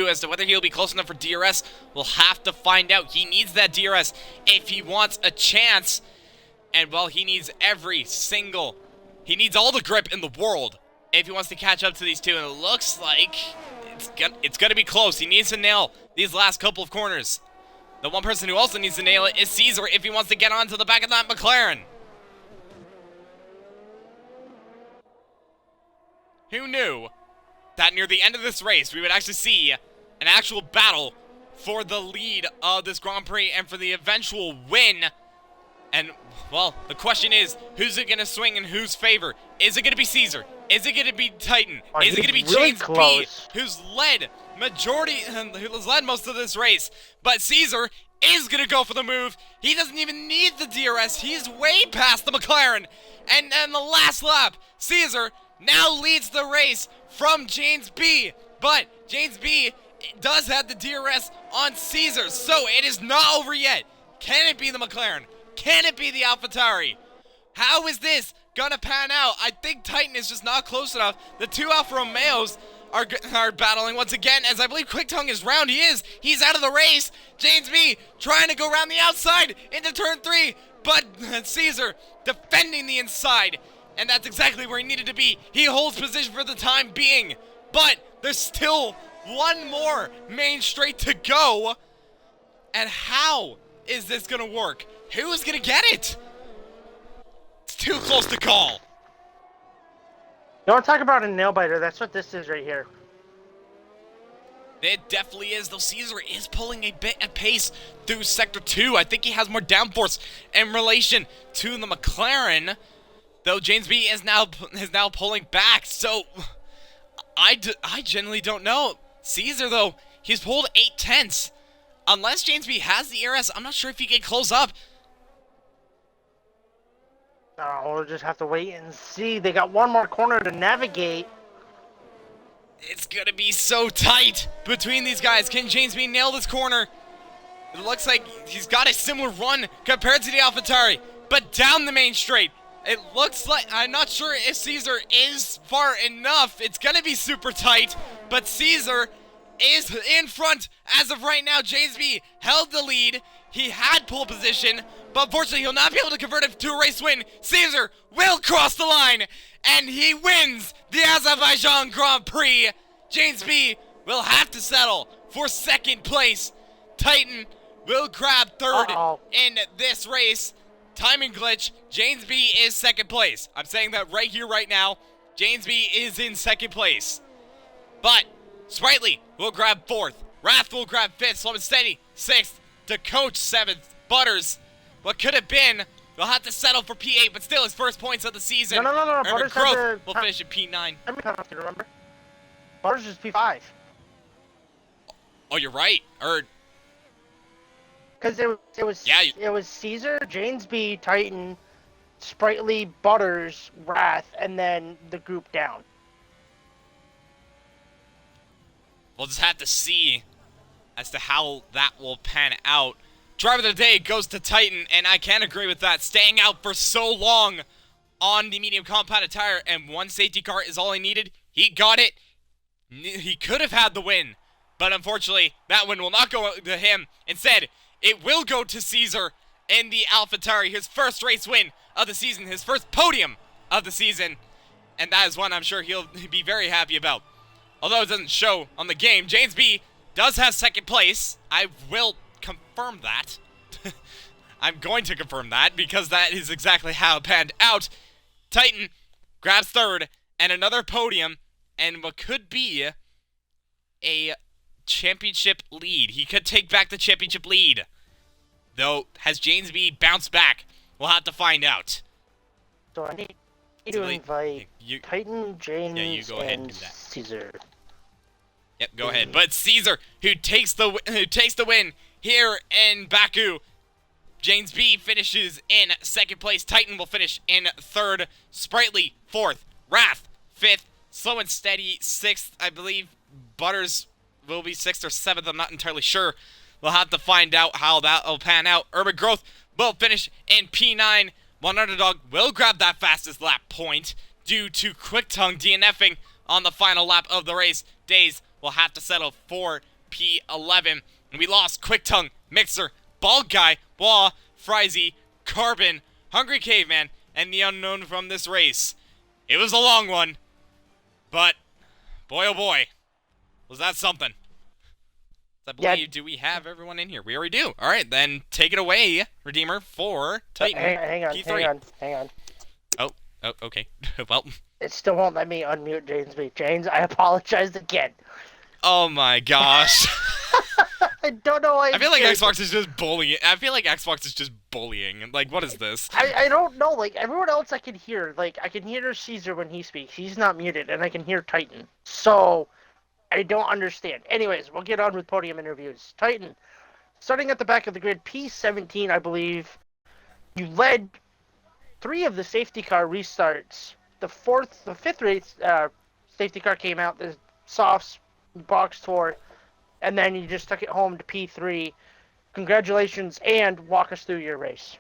As to whether he'll be close enough for DRS, we'll have to find out. He needs that DRS if he wants a chance. And, well, he needs he needs all the grip in the world if he wants to catch up to these two. And it looks like it's going to be close. He needs to nail these last couple of corners. The one person who also needs to nail it is Caesar if he wants to get onto the back of that McLaren. Who knew that near the end of this race, we would actually see an actual battle for the lead of this Grand Prix and for the eventual win. And, well, the question is, who's it going to swing in whose favor? Is it going to be Caesar? Is it going to be Titan? Is it going to be really James close. B, who's led most of this race? But Caesar is going to go for the move. He doesn't even need the DRS. He's way past the McLaren. And then the last lap, Caesar now leads the race from James B. But James B does have the DRS on Caesar, so it is not over yet. Can it be the McLaren? Can it be the AlphaTauri? How is this gonna pan out? I think Titan is just not close enough. The two Alfa Romeos are battling once again, as I believe Quick-Tongue is round. He's out of the race. James B trying to go around the outside into turn 3, but Caesar defending the inside, and that's exactly where he needed to be. He holds position for the time being, but there's still one more main straight to go. And how is this gonna work? Who is gonna get it? It's too close to call. You want to talk about a nail biter? That's what this is right here. It definitely is, though Caesar is pulling a bit at pace through Sector 2. I think he has more downforce in relation to the McLaren, though James B is now pulling back. So I genuinely don't know. Caesar, though, he's pulled 8/10. Unless James B has the ERS, I'm not sure if he can close up. We'll just have to wait and see. They got one more corner to navigate. It's gonna be so tight between these guys. Can James B nail this corner? It looks like he's got a similar run compared to the AlphaTauri, but down the main straight. It looks like, I'm not sure if Caesar is far enough. It's gonna be super tight, but Caesar is in front as of right now. James B held the lead. He had pole position, but unfortunately he'll not be able to convert it to a race win. Caesar will cross the line, and he wins the Azerbaijan Grand Prix. James B will have to settle for second place. Titan will grab third in this race. Timing glitch. James B is second place. I'm saying that right here, right now. James B is in second place. But Sprightly will grab fourth. Wrath will grab fifth. Slow and Steady, sixth. To coach seventh. Butters, what could have been, will have to settle for P8, but still his first points of the season. No. Butters Growth will finish at P9. Remember? Butters is P5. Oh, you're right. Because it was Caesar, James B, Titan, Sprightly, Butters, Wrath, and then the group down. We'll just have to see as to how that will pan out. Driver of the day goes to Titan, and I can agree with that. Staying out for so long on the medium compounded tire, and one safety car is all he needed. He got it. He could have had the win, but unfortunately, that win will not go to him. Instead, it will go to Caesar in the AlphaTauri, his first race win of the season, his first podium of the season, and that is one I'm sure he'll be very happy about. Although it doesn't show on the game, James B does have second place. I will confirm that. I'm going to confirm that because that is exactly how it panned out. Titan grabs third and another podium and what could be a championship lead. He could take back the championship lead. Though, has James B bounced back? We'll have to find out. So I need to invite Titan, James, go ahead and Caesar. Yep, go ahead. But Caesar, who takes the win here in Baku. James B finishes in second place. Titan will finish in third. Sprightly, fourth. Wrath, fifth. Slow and Steady, sixth. I believe Butters will be sixth or seventh. I'm not entirely sure. We'll have to find out how that will pan out. Urban Growth will finish in P9. One Underdog will grab that fastest lap point due to Quick-Tongue DNFing on the final lap of the race. Days will have to settle for P11. And we lost Quick-Tongue, Mixer, Bald Guy, Wah, Frizy, Carbon, Hungry Caveman, and the unknown from this race. It was a long one, but boy oh boy, was that something. I believe, do we have everyone in here? We already do. All right, then take it away, Redeemer, for Titan. Hang on. Oh, okay. Well, It still won't let me unmute James B. James, I apologize again. Oh my gosh. I don't know why. I feel like Xbox is just bullying. I feel like Xbox is just bullying. Like, what is this? I don't know. Like, everyone else I can hear. Like, I can hear Caesar when he speaks. He's not muted, and I can hear Titan. So, I don't understand. Anyways, we'll get on with podium interviews. Titan, starting at the back of the grid, P17, I believe. You led 3 of the safety car restarts. The fifth race safety car came out. The softs boxed for, and then you just took it home to P3. Congratulations, and walk us through your race.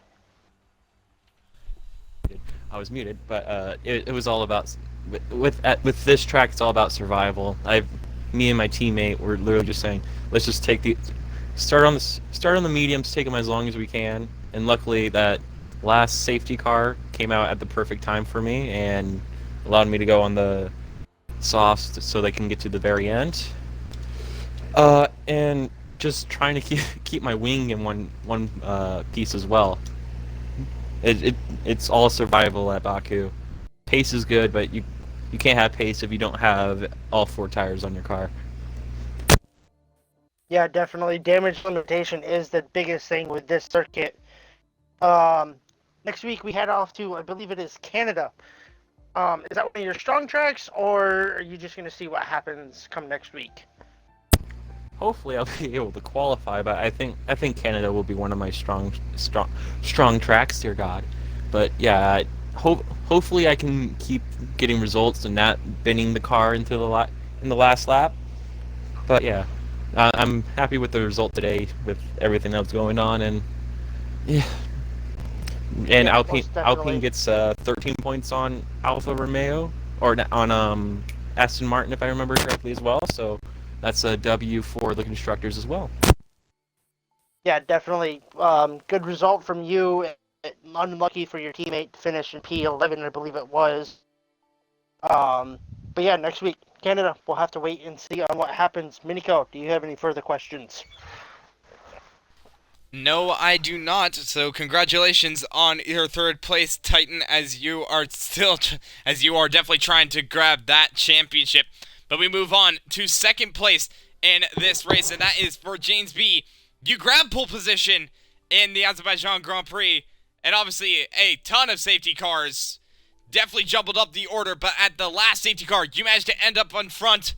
I was muted, but it was all about with this track. It's all about survival. Me and my teammate were literally just saying, let's just start on the mediums, take them as long as we can, and luckily that last safety car came out at the perfect time for me and allowed me to go on the softs so they can get to the very end. And just trying to keep my wing in one piece as well. It's all survival at Baku. Pace is good, but you can't have pace if you don't have all 4 tires on your car. Yeah, definitely. Damage limitation is the biggest thing with this circuit. Next week we head off to, I believe it is Canada. Is that one of your strong tracks, or are you just going to see what happens come next week? Hopefully I'll be able to qualify, but I think Canada will be one of my strong tracks, dear God. But yeah, hopefully I can keep getting results and not bending the car into in the last lap. But yeah, I'm happy with the result today with everything that's going on, and yeah. And Yeah, Alpine gets 13 points on Alfa Romeo, or on Aston Martin, if I remember correctly, as well. So that's a W for the constructors as well. Yeah, definitely. Good result from you. Unlucky for your teammate to finish in P11, I believe it was. But yeah, next week, Canada, we'll have to wait and see on what happens. Miniko, do you have any further questions? No, I do not. So congratulations on your 3rd place, Titan, as you are definitely trying to grab that championship. But we move on to 2nd place in this race, and that is for James B. You grab pole position in the Azerbaijan Grand Prix, and obviously a ton of safety cars definitely jumbled up the order, but at the last safety car, you managed to end up on front.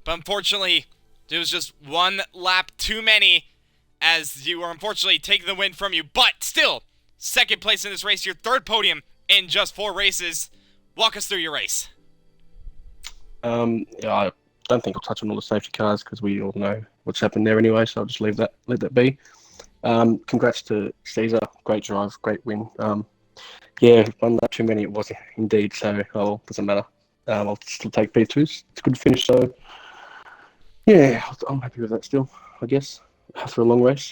But unfortunately, there was just 1 lap too many, as you are unfortunately taking the win from you. But still, 2nd place in this race, your 3rd podium in just 4 races. Walk us through your race. Yeah, I don't think I'll touch on all the safety cars because we all know what's happened there anyway, so I'll just let that be. Congrats to Caesar, great drive, great win. Yeah, 1 lap too many it was indeed, so doesn't matter. I'll still take P2s. It's a good finish, so yeah, I'm happy with that still, I guess, after a long race.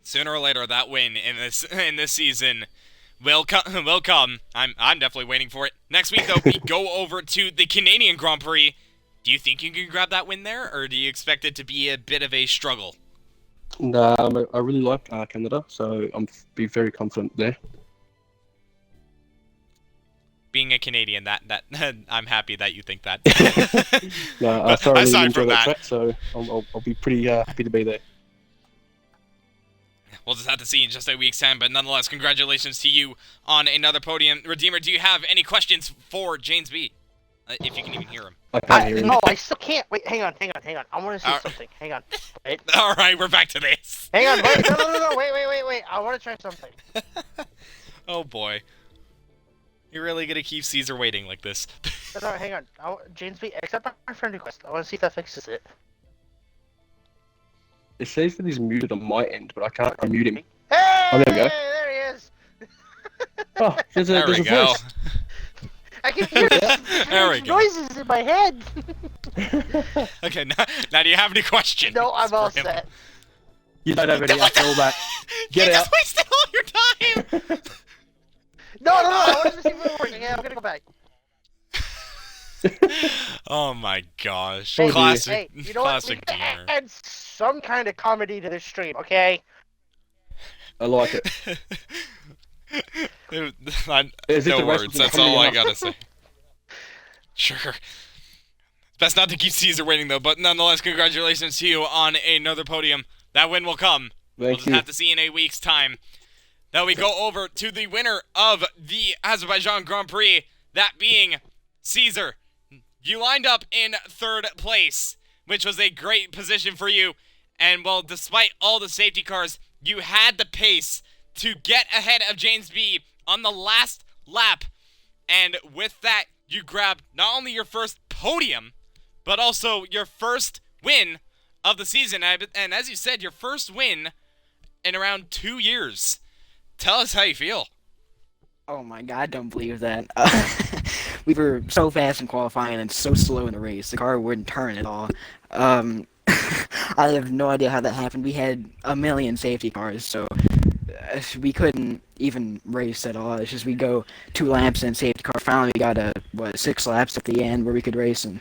Sooner or later, that win in this season will come. I'm definitely waiting for it. Next week, though, we go over to the Canadian Grand Prix. Do you think you can grab that win there, or do you expect it to be a bit of a struggle? I really like Canada, so I'm be very confident there. Being a Canadian, that I'm happy that you think that. No, I thoroughly aside enjoy from that that, track, so I'll be pretty happy to be there. we'll just have to see in just a week's time, but nonetheless, congratulations to you on another podium. Redeemer, do you have any questions for James B? If you can even hear him. I can't hear him. No, I still can't. Wait, hang on. I want to see something. Hang on. Wait. Alright, we're back to this. Hang on. Wait. No. Wait. I want to try something. Oh boy. You're really gonna keep Caesar waiting like this? No, hang on. James B, accept my friend request. I want to see if that fixes it. It says that he's muted on my end, but I can't unmute him. Hey! Oh, there we go. There he is. Oh, there's There we a go. voice. I can hear There we go. noises in my head. Okay, now do you have any questions? No, I'm all for him? set. You don't have any after all that. Get You out. just wasted all your time! No. I wanted to see if it was working. Yeah, I'm gonna go back. Oh my gosh. Hey, Classic, hey, you know what? We classic gotta Deemer. add some kind of comedy to this stream, okay? I like it. Is it No the rest words. of the That's all I gotta say. Sure. Best not to keep Caesar waiting though, but nonetheless, congratulations to you on another podium. That win will come. We'll just have to see in a week's time. Now we go over to the winner of the Azerbaijan Grand Prix, that being Caesar. You lined up in third place, which was a great position for you. And well, despite all the safety cars, you had the pace to get ahead of James B on the last lap. And with that, you grabbed not only your first podium, but also your first win of the season. And as you said, your first win in around 2 years. Tell us how you feel. Oh my god, I don't believe that. We were so fast in qualifying and so slow in the race. The car wouldn't turn at all. I have no idea how that happened. We had a million safety cars, so we couldn't even race at all. It's just we go 2 laps and safety car. Finally, we got 6 laps at the end where we could race, and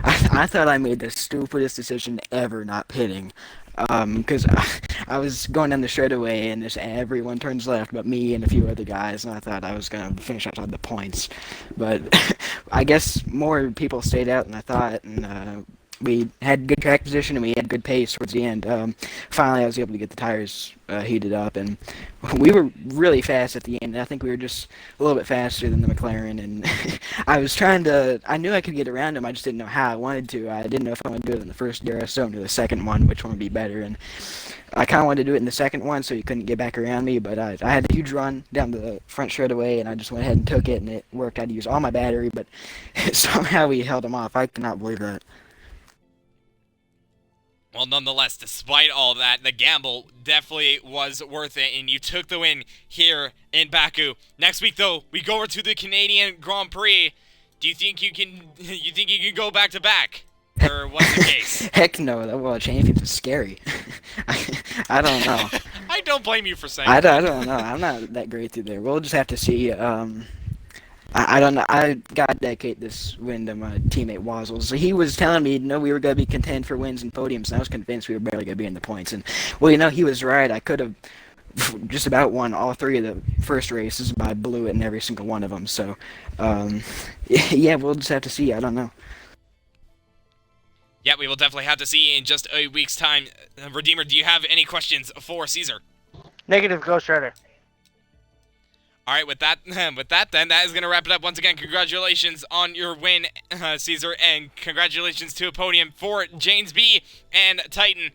I thought I made the stupidest decision ever not pitting. Because I was going down the straightaway and just everyone turns left but me and a few other guys, and I thought I was going to finish outside the points. But I guess more people stayed out than I thought, and we had good track position and we had good pace towards the end. Finally, I was able to get the tires heated up, and we were really fast at the end. I think we were just a little bit faster than the McLaren, and I knew I could get around them, I just didn't know how I wanted to. I didn't know if I wanted to do it in the first gear or so into the second one, which one would be better, and I kind of wanted to do it in the second one so you couldn't get back around me, but I had a huge run down the front straightaway, and I just went ahead and took it, and it worked. I had to use all my battery, but somehow we held them off. I could not believe that. Well, nonetheless, despite all that, the gamble definitely was worth it, and you took the win here in Baku. Next week, though, we go over to the Canadian Grand Prix. Do you think you can? You think you can go back to back, or what's the case? Heck no! That World Championship is scary. I don't know. I don't blame you for saying. I don't know. I'm not that great through there. We'll just have to see. I don't know. I gotta dedicate this win to my teammate Wazzles. So he was telling me, we were gonna be content for wins and podiums, and I was convinced we were barely gonna be in the points. And well, he was right. I could have just about won all 3 of the first races, but I blew it in every single one of them. So, yeah, we'll just have to see. I don't know. Yeah, we will definitely have to see in just a week's time. Redeemer, do you have any questions for Caesar? Negative, Ghost Rider. All right, with that, then, that is going to wrap it up. Once again, congratulations on your win, Caesar, and congratulations to a podium for James B. and Titan.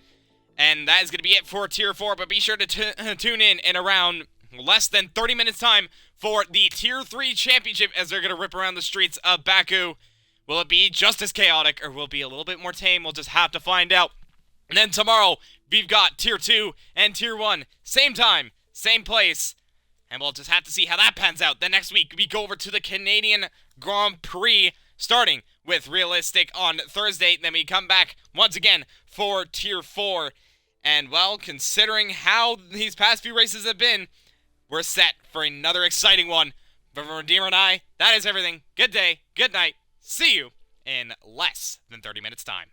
And that is going to be it for Tier 4, but be sure to tune in around less than 30 minutes' time for the Tier 3 Championship as they're going to rip around the streets of Baku. Will it be just as chaotic, or will it be a little bit more tame? We'll just have to find out. And then tomorrow, we've got Tier 2 and Tier 1. Same time, same place. And we'll just have to see how that pans out. Then next week, we go over to the Canadian Grand Prix, starting with Realistic on Thursday. Then we come back once again for Tier 4. And, well, considering how these past few races have been, we're set for another exciting one. But for Redeemer and I, that is everything. Good day, good night. See you in less than 30 minutes' time.